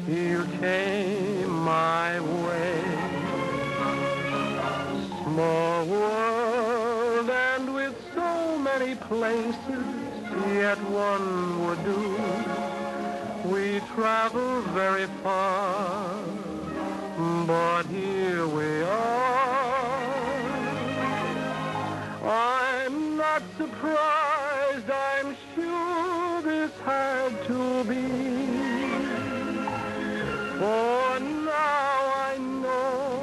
Speaker 5: you came my way? Small world and with so many places, yet one would do. We travel very far, but here we are. I'm not surprised, I'm sure this had to be. For now I know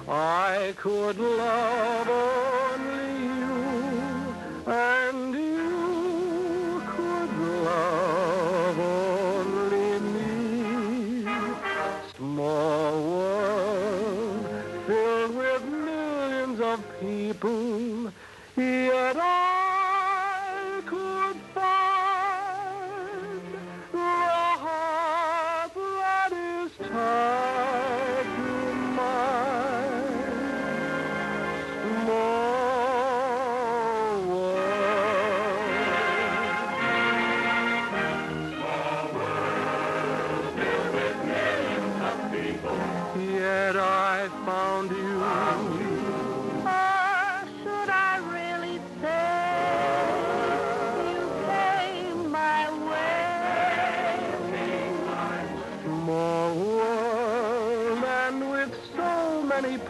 Speaker 5: I could love only you, and you could love only me. Small world filled with millions of people, yet I could find the heart that is tied to mine. Small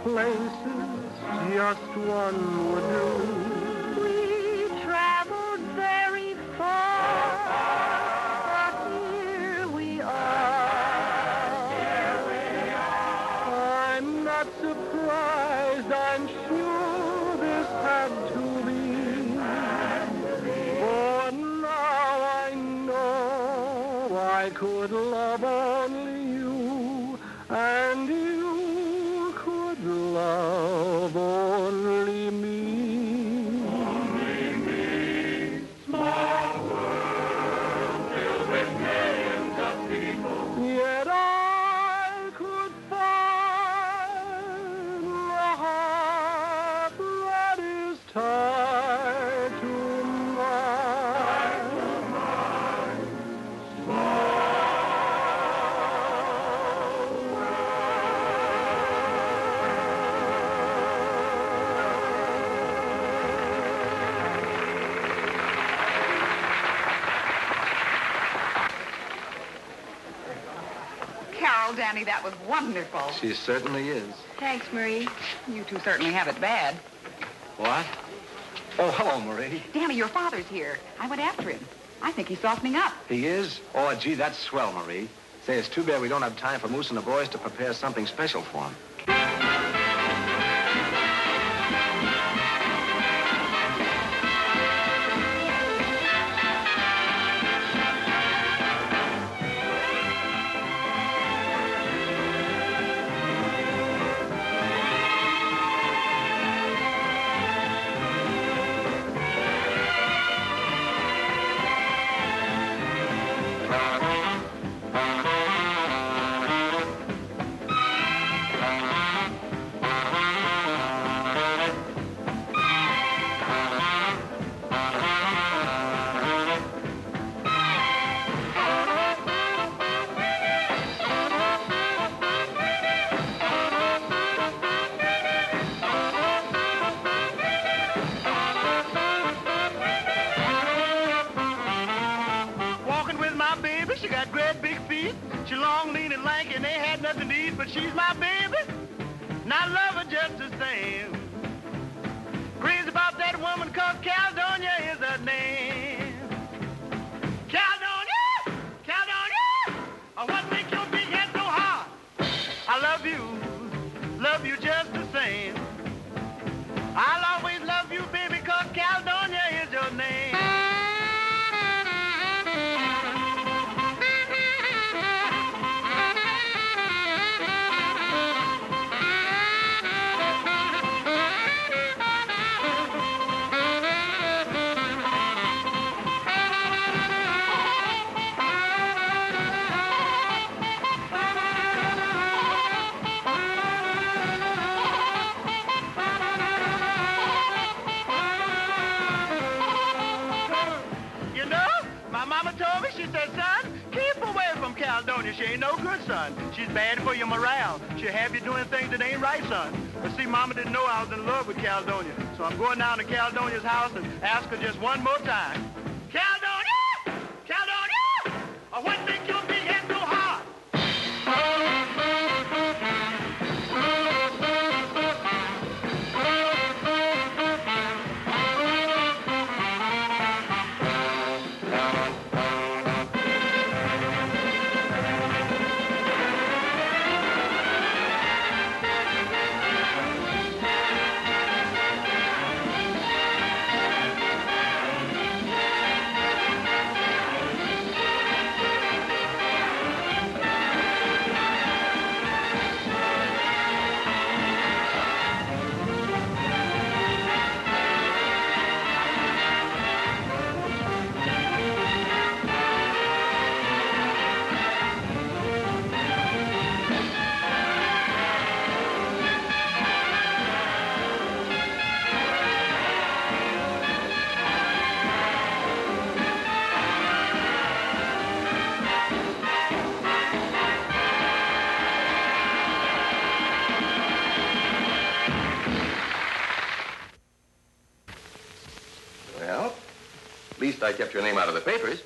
Speaker 5: places just one would do.
Speaker 12: We traveled very far, but here we are.
Speaker 5: I'm not surprised, I'm sure this had to be. For now I know I could love only you, and you could love only me.
Speaker 1: Only me. Small world filled with millions of people.
Speaker 5: Yet I could find the heart that is tied to mine.
Speaker 13: Carol, Danny, that was wonderful.
Speaker 6: She certainly is.
Speaker 3: Thanks, Marie.
Speaker 13: You two certainly have it bad.
Speaker 6: What? Oh, hello, Marie.
Speaker 13: Danny, your father's here. I went after him. I think he's softening up.
Speaker 6: He is? Oh, gee, that's swell, Marie. Say, it's too bad we don't have time for Moose and the boys to prepare something special for him.
Speaker 5: Walking with my baby, she got great big feet. She long, lean, and lanky, and they had nothing to eat, but she's my baby, and I love her just the same. Crazy about that woman called Caledonia is her name. Caledonia! Caledonia! Oh, what makes your big head so hard? I love you just the same. I'll always love you, baby, cause Caledonia is your name. You know, my mama told me, she said, son, keep away from Caledonia. She ain't no good, son. She's bad for your morale. She'll have you doing things that ain't right, son. But see, mama didn't know I was in love with Caledonia. So I'm going down to Caledonia's house and ask her just one more time. Caledonia! Caledonia! Oh, what makes your big head so hard?
Speaker 6: Well, at least I kept your name out of the papers.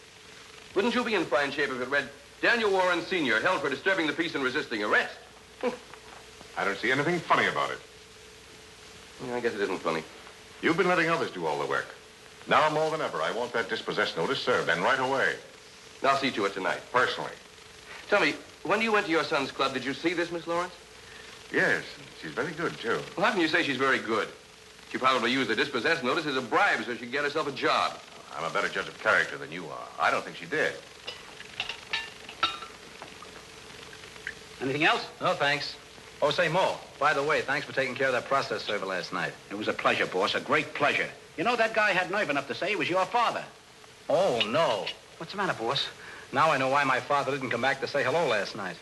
Speaker 6: Wouldn't you be in fine shape if it read, Daniel Warren, Sr., held for disturbing the peace and resisting arrest?
Speaker 8: I don't see anything funny about it.
Speaker 6: Yeah, I guess it isn't funny.
Speaker 8: You've been letting others do all the work. Now more than ever, I want that dispossessed notice served, and right away.
Speaker 6: I'll see to it tonight.
Speaker 8: Personally.
Speaker 6: Tell me, when you went to your son's club, did you see this Miss Lawrence?
Speaker 8: Yes, she's very good, too.
Speaker 6: Well, how can you say she's very good? She probably used the dispossessed notice as a bribe so she could get herself a job.
Speaker 8: I'm a better judge of character than you are. I don't think she did.
Speaker 7: Anything else?
Speaker 11: No, thanks. Oh, say, Mo, by the way, thanks for taking care of that process server last night.
Speaker 7: It was a pleasure, boss, a great pleasure. You know, that guy had nerve enough to say he was your father.
Speaker 11: Oh, no.
Speaker 7: What's the matter, boss?
Speaker 11: Now I know why my father didn't come back to say hello last night.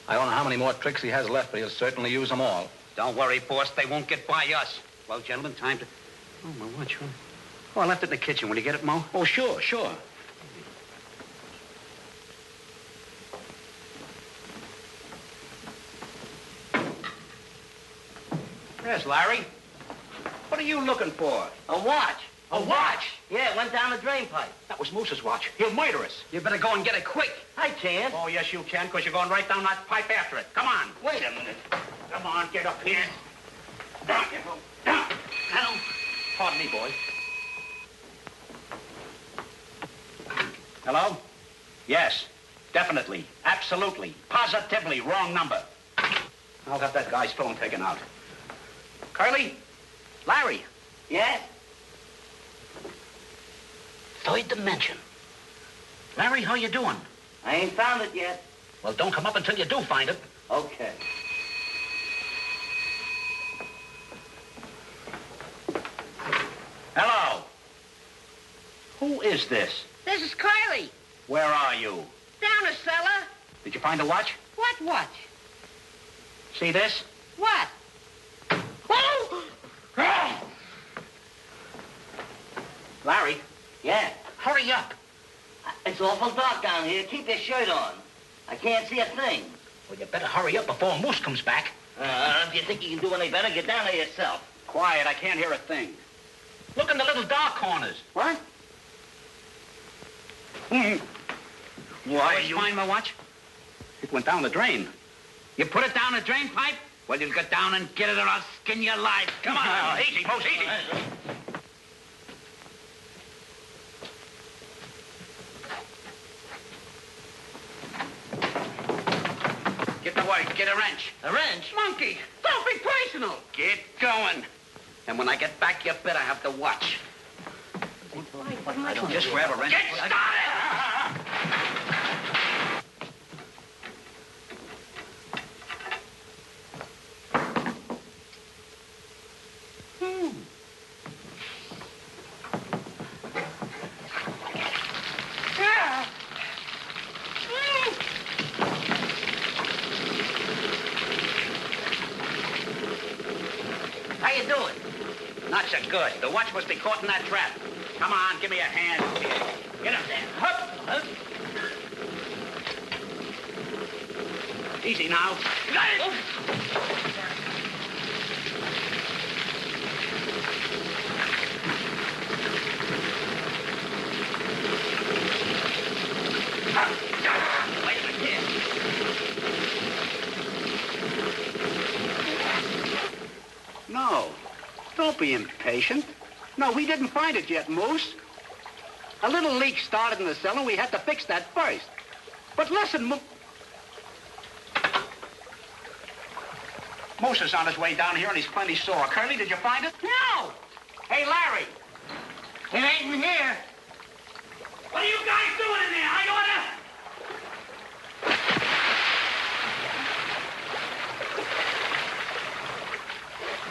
Speaker 11: I don't know how many more tricks he has left, but he'll certainly use them all.
Speaker 7: Don't worry, boss. They won't get by us. Well, gentlemen, time to... Oh, my watch. Oh, I left it in the kitchen. Will you get it, Mo? Oh, sure. Yes, Larry. What are you looking for?
Speaker 2: A watch.
Speaker 7: A watch?
Speaker 2: Yeah, it went down the drain pipe.
Speaker 7: That was Moose's watch. He'll murder us. You better go and get it quick.
Speaker 2: I can't.
Speaker 7: Oh, yes, you can, because you're going right down that pipe after it. Come on.
Speaker 2: Wait a minute.
Speaker 7: Come on, get up here. Down, you go. Down. Pardon me, boy. Hello? Yes, definitely, absolutely, positively wrong number. I'll have that guy's phone taken out. Curly? Larry?
Speaker 2: Yes?
Speaker 7: Third dimension. Larry, how you doing?
Speaker 2: I ain't found it yet.
Speaker 7: Well, don't come up until you do find it.
Speaker 2: Okay.
Speaker 7: Hello? Who is this?
Speaker 14: This is Carly.
Speaker 7: Where are you?
Speaker 14: Down the cellar.
Speaker 7: Did you find a watch?
Speaker 14: What watch?
Speaker 7: See this?
Speaker 14: What? Oh!
Speaker 7: Larry?
Speaker 2: Yeah.
Speaker 7: Hurry up.
Speaker 2: It's awful dark down here. Keep your shirt on. I can't see a thing.
Speaker 7: Well, you better hurry up before Moose comes back.
Speaker 2: If you think you can do any better, get down there yourself.
Speaker 7: Quiet, I can't hear a thing. Look in the little dark corners. What? Why, you find my watch? It went down the drain. You put it down the drain pipe? Well, you'll get down and get it or I'll skin you alive. Come on now. Easy, Moose, easy. Get the work. Get a wrench.
Speaker 2: A wrench?
Speaker 7: Monkey, don't be personal. Get going. And when I get back, you better have the watch. Just grab a wrench. Get started!
Speaker 2: How you doing?
Speaker 7: Not so good. The watch must be caught in that trap. Come on, give me a hand. Get up there. Hup, hup. Easy now. Got it! Wait a minute here. No. Don't be impatient. No, we didn't find it yet, Moose. A little leak started in the cellar, and we had to fix that first. But listen, Moose is on his way down here, and he's plenty sore. Curly, did you find it? No. Hey, Larry.
Speaker 2: It ain't in here.
Speaker 7: What are you guys doing in there? I order.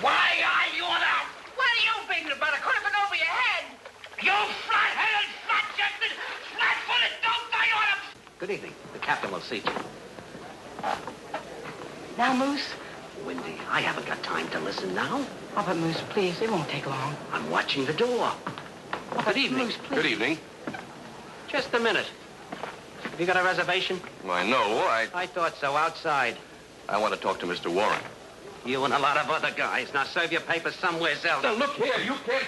Speaker 7: Why are you on out?
Speaker 14: What are you thinking about? It could have been over your head.
Speaker 7: You flat-headed, flat-chested, flat-footed dope! I order. Good evening. The captain will see you.
Speaker 3: Now, Moose?
Speaker 7: Windy, I haven't got time to listen now.
Speaker 3: Oh, but Moose, please, it won't take long.
Speaker 7: I'm watching the door.
Speaker 3: Oh,
Speaker 11: Good evening.
Speaker 3: Moose, please.
Speaker 6: Good evening.
Speaker 11: Just a minute. Have you got a reservation?
Speaker 6: Why, no,
Speaker 11: I thought so. Outside.
Speaker 6: I want to talk to Mr. Warren.
Speaker 11: You and a lot of other guys. Now serve your papers somewhere else.
Speaker 6: Now, look here, you can't...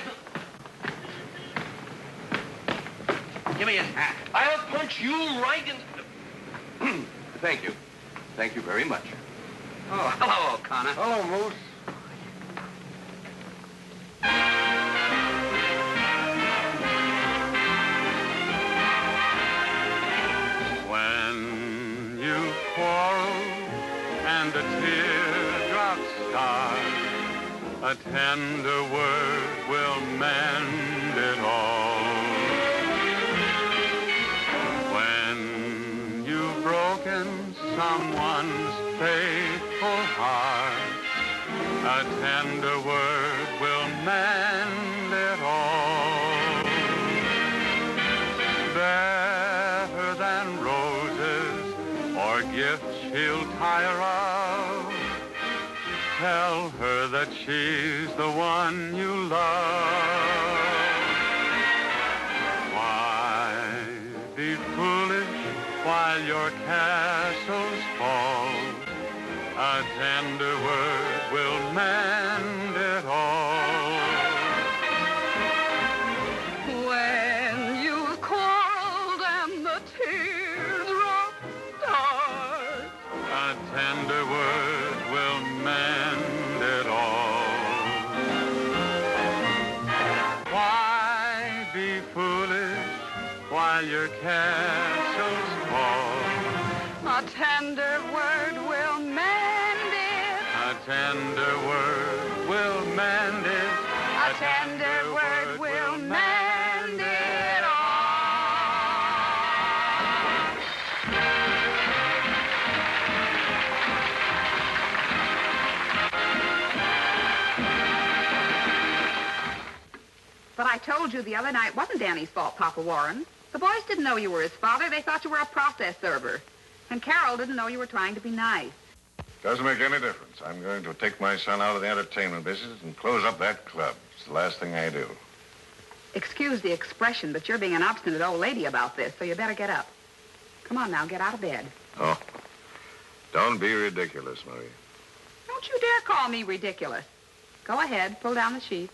Speaker 7: Give me his hat.
Speaker 6: I'll punch you right in... Thank you. Thank you very much.
Speaker 11: Oh, hello, O'Connor.
Speaker 8: Hello, Moose.
Speaker 5: When you quarrel and the teardrops start, a tender word will mend it all. When you've broken someone's faithful heart, a tender word will mend it all. Better than roses or gifts she'll tire of, tell her that she's the one you love. Why be foolish while your castles fall? A tender word will mend it all.
Speaker 13: When you've quarreled and the teardrop start,
Speaker 5: A tender word will mend it all. Why be foolish while your castles fall?
Speaker 13: a tender word will mend it.
Speaker 5: A tender word will mend it.
Speaker 13: A tender word will mend it all. But I told you the other night it wasn't Danny's fault, Papa Warren. The boys didn't know you were his father. They thought you were a process server. And Carol didn't know you were trying to be nice.
Speaker 8: Doesn't make any difference. I'm going to take my son out of the entertainment business and close up that club. It's the last thing I do.
Speaker 13: Excuse the expression, but you're being an obstinate old lady about this, so you better get up. Come on now, get out of bed.
Speaker 8: Oh, don't be ridiculous, Marie.
Speaker 13: Don't you dare call me ridiculous. Go ahead, pull down the sheets.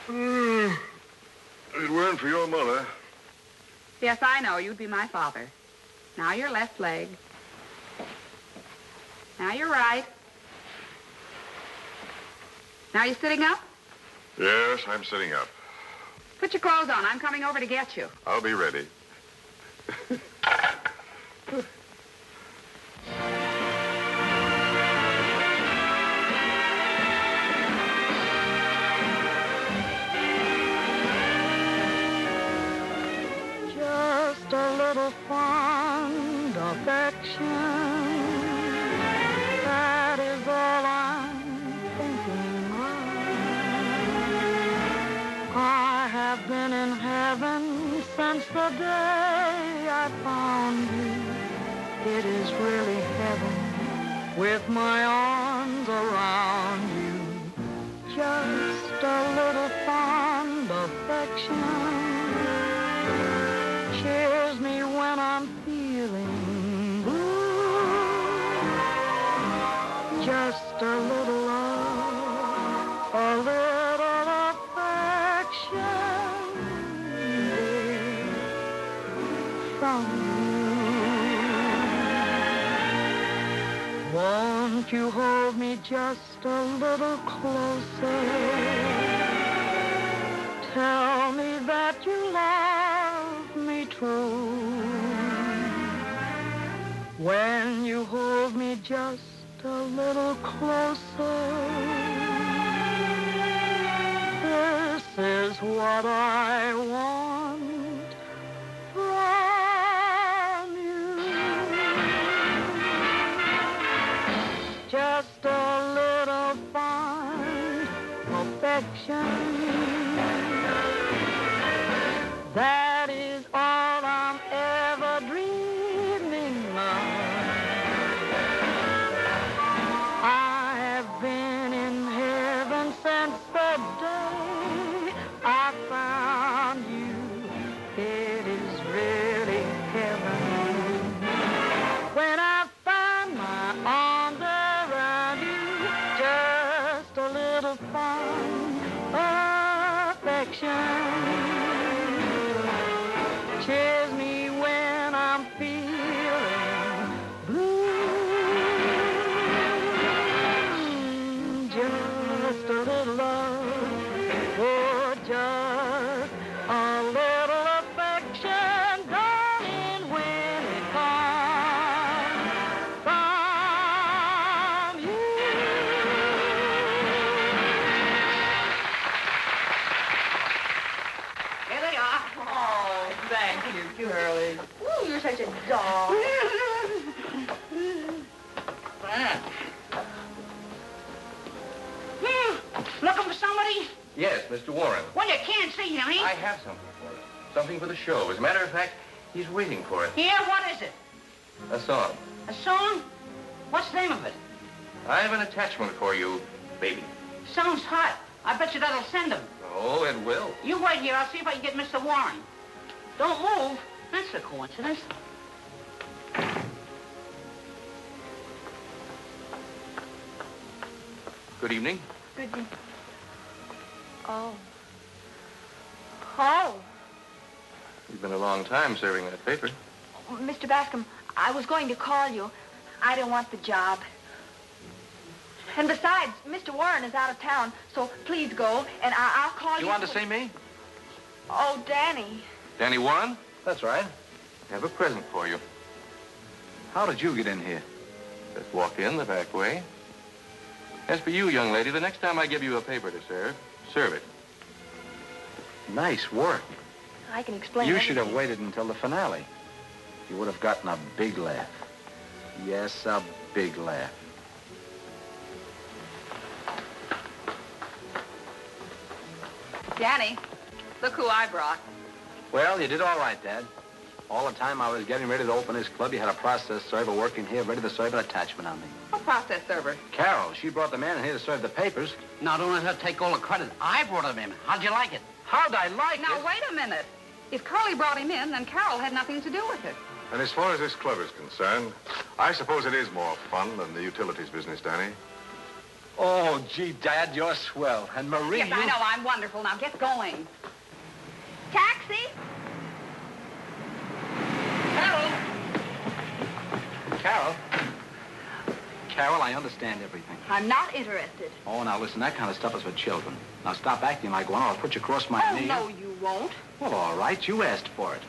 Speaker 8: If it weren't for your mother.
Speaker 13: Yes, I know, you'd be my father. Now your left leg. Now your right. Now you sitting up?
Speaker 8: Yes, I'm sitting up.
Speaker 13: Put your clothes on. I'm coming over to get you.
Speaker 8: I'll be ready.
Speaker 12: Just a little fond affection. That is all I'm thinking of. I have been in heaven since the day I found you. It is really heaven with my arms around you. Just a little fond affection cheers me when I'm feeling blue. Just a little love, a little affection, dear, from you. Won't you hold me just a little closer? Tell me that you love me true. When you hold me just a little closer, this is what I want from you. Just a little fond affection. That is all I'm ever dreaming of. I have been in heaven since the day I found you. It is really heaven. When I find my arms around you, just a little fond affection cheers me when I'm feeling blue.
Speaker 14: you, Curly.
Speaker 3: Ooh, you're such a doll.
Speaker 14: Looking for somebody?
Speaker 6: Yes, Mr. Warren.
Speaker 14: Well, you can't see him,
Speaker 6: I have something for him. Something for the show. As a matter of fact, he's waiting for it.
Speaker 14: Yeah, what is it?
Speaker 6: A song.
Speaker 14: A song? What's the name of it?
Speaker 6: I have an attachment for you, baby.
Speaker 14: Sounds hot. I bet you that'll send him.
Speaker 6: Oh, it will.
Speaker 14: You wait here. I'll see if I can get Mr. Warren. Don't move. That's a coincidence.
Speaker 6: Good evening.
Speaker 3: Good. Oh. Oh.
Speaker 6: You've been a long time serving that paper.
Speaker 3: Mr. Bascom, I was going to call you. I don't want the job. And besides, Mr. Warren is out of town, so please go, and I'll call you.
Speaker 6: You want to see me?
Speaker 3: Oh, Danny.
Speaker 6: Danny Warren?
Speaker 7: That's right.
Speaker 6: I have a present for you.
Speaker 7: How did you get in here?
Speaker 6: Just walk in the back way. As for you, young lady, the next time I give you a paper to serve it.
Speaker 7: Nice work.
Speaker 3: I can explain
Speaker 7: You
Speaker 3: everything.
Speaker 7: should have waited until the finale. You would have gotten a big laugh. Yes, a big laugh.
Speaker 13: Danny, look who I brought.
Speaker 7: Well, you did all right, Dad. All the time I was getting ready to open this club, you had a process server working here ready to serve an attachment on me.
Speaker 13: What process server?
Speaker 7: Carol, she brought the man in here to serve the papers.
Speaker 14: Now, don't let her take all the credit. I brought him in. How'd you like it?
Speaker 7: How'd I like
Speaker 13: Now,
Speaker 7: it?
Speaker 13: wait a minute. If Curly brought him in, then Carol had nothing to do with it.
Speaker 8: And as far as this club is concerned, I suppose it is more fun than the utilities business, Danny.
Speaker 7: Oh, gee, Dad, you're swell. And Marie,
Speaker 13: Yes, I know. I'm wonderful. Now, get going.
Speaker 3: Taxi?
Speaker 7: Carol. Carol, I understand everything.
Speaker 3: I'm not interested.
Speaker 7: Oh, now listen, that kind of stuff is for children. Now stop acting like one or I'll put you across my knee.
Speaker 3: No, you won't.
Speaker 7: Well, all right, you asked for it.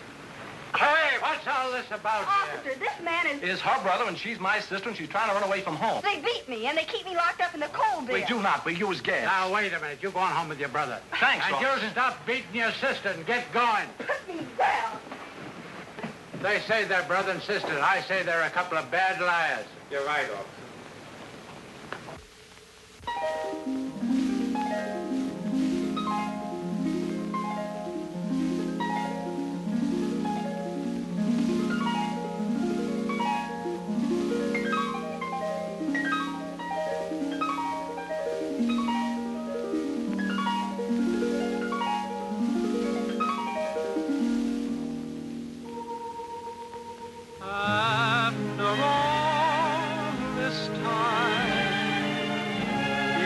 Speaker 2: Hey, what's all this about
Speaker 3: Officer, this man is...
Speaker 7: Is her brother, and she's my sister, and she's trying to run away from home.
Speaker 3: They beat me, and they keep me locked up in the coal bin.
Speaker 7: We do not. We use gas.
Speaker 2: Now, wait a minute. You go on home with your brother.
Speaker 7: Thanks,
Speaker 2: And
Speaker 7: officer.
Speaker 2: you stop beating your sister and get going.
Speaker 3: Put me down.
Speaker 2: They say they're brother and sister. I say they're a couple of bad liars. You're right, officer.
Speaker 5: After all this time,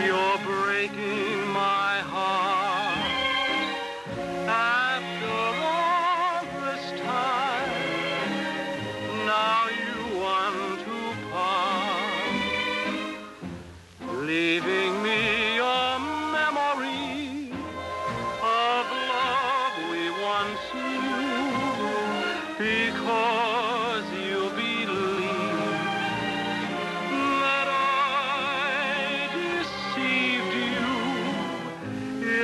Speaker 5: you're breaking my heart. After all this time, now you want to part, leaving me a memory of love we once knew, because you believe that I deceived you.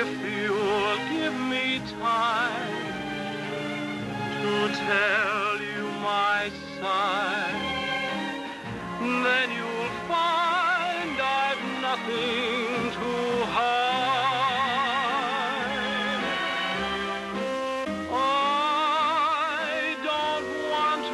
Speaker 5: If you'll give me time to tell you my side, then you'll find I've nothing to hide. I don't want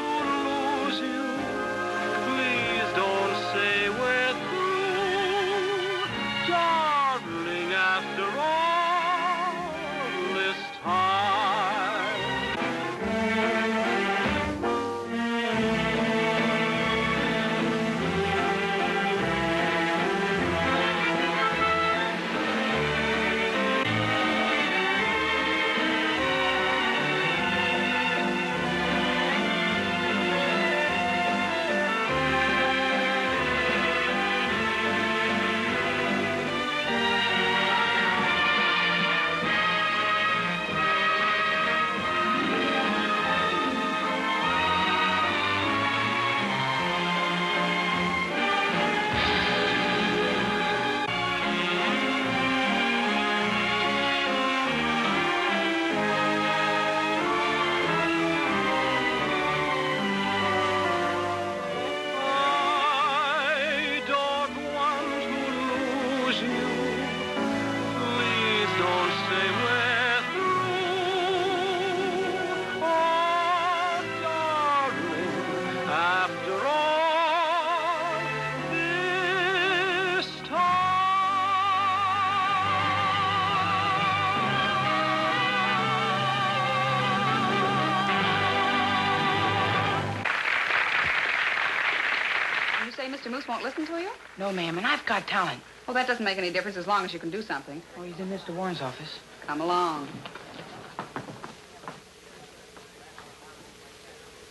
Speaker 13: Moose won't listen to you?
Speaker 14: No, ma'am, and I've got talent.
Speaker 13: Well, that doesn't make any difference as long as you can do something.
Speaker 14: Oh, he's in Mr. Warren's office.
Speaker 13: Come along.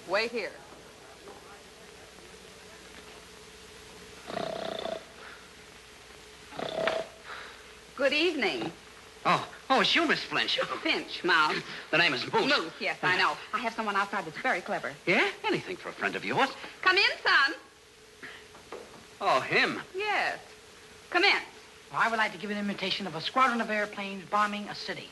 Speaker 13: Wait here. Good evening.
Speaker 11: Oh, it's you, Miss Flinch.
Speaker 13: Finch, Mouse.
Speaker 11: The name is Moose.
Speaker 13: Moose, yes, I know. I have someone outside that's very clever.
Speaker 11: Yeah? Anything for a friend of yours.
Speaker 13: Come in, son.
Speaker 11: Oh, him.
Speaker 13: Yes. Come in.
Speaker 14: Well, I would like to give an imitation of a squadron of airplanes bombing a city.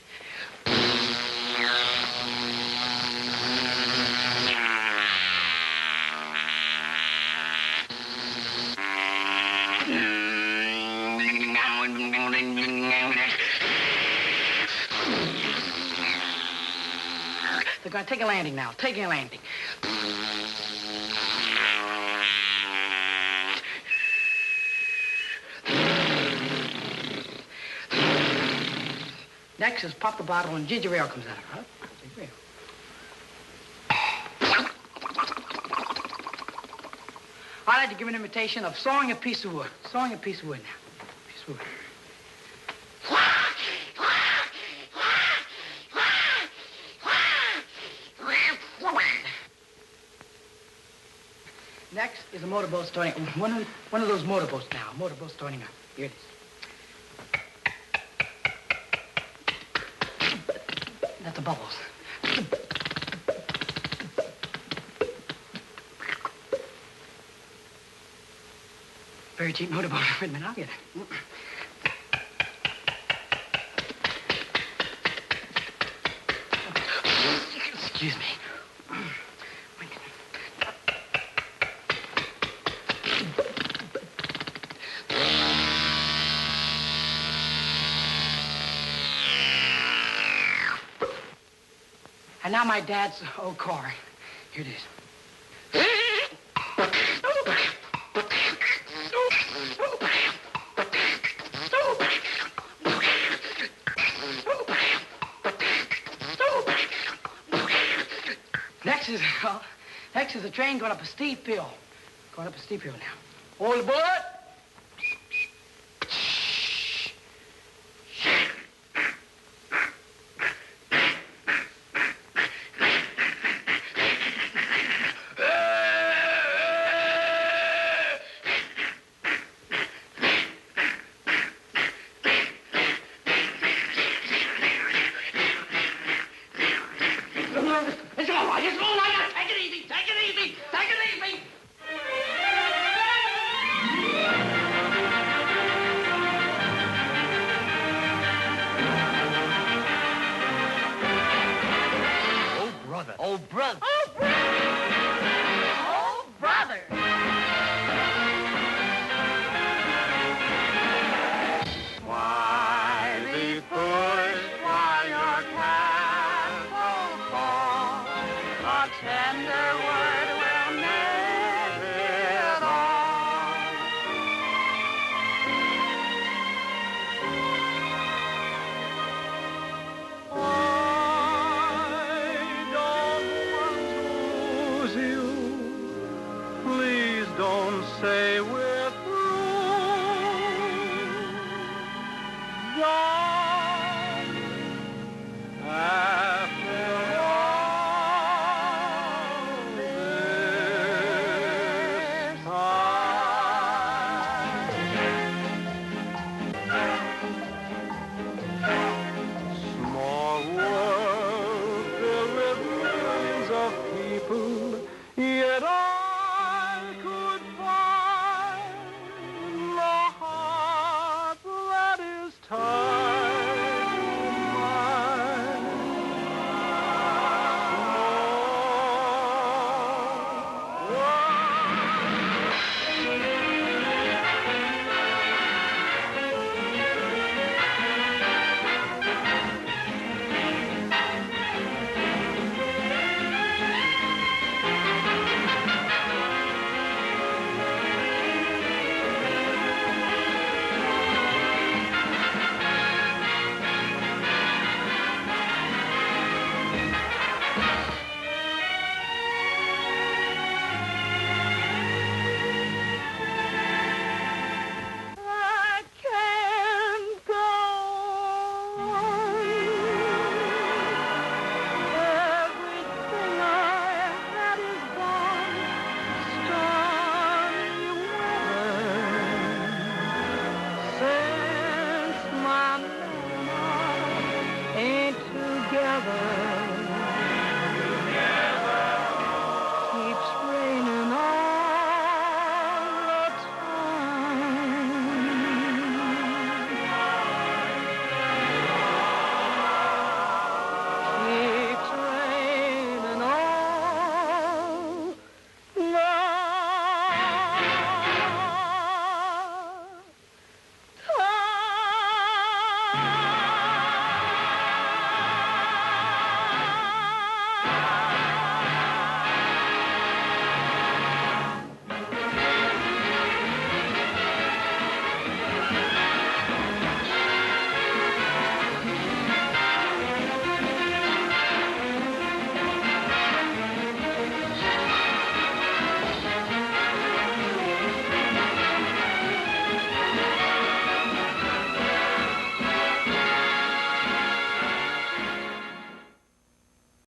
Speaker 14: They're going to take a landing now. Taking a landing. Next is pop the bottle and ginger ale comes out. Huh? Ginger ale. I'd like to give an imitation of sawing a piece of wood. Sawing a piece of wood now. Piece of wood. Next is a motorboat starting. One of those motorboats now. Motorboat starting up. Here it is. That's the bubbles. Very cheap motorboat equipment. I'll get it. Excuse me. And now my dad's old car. Here it is. Next is a train going up a steep hill. Going up a steep hill now. All aboard!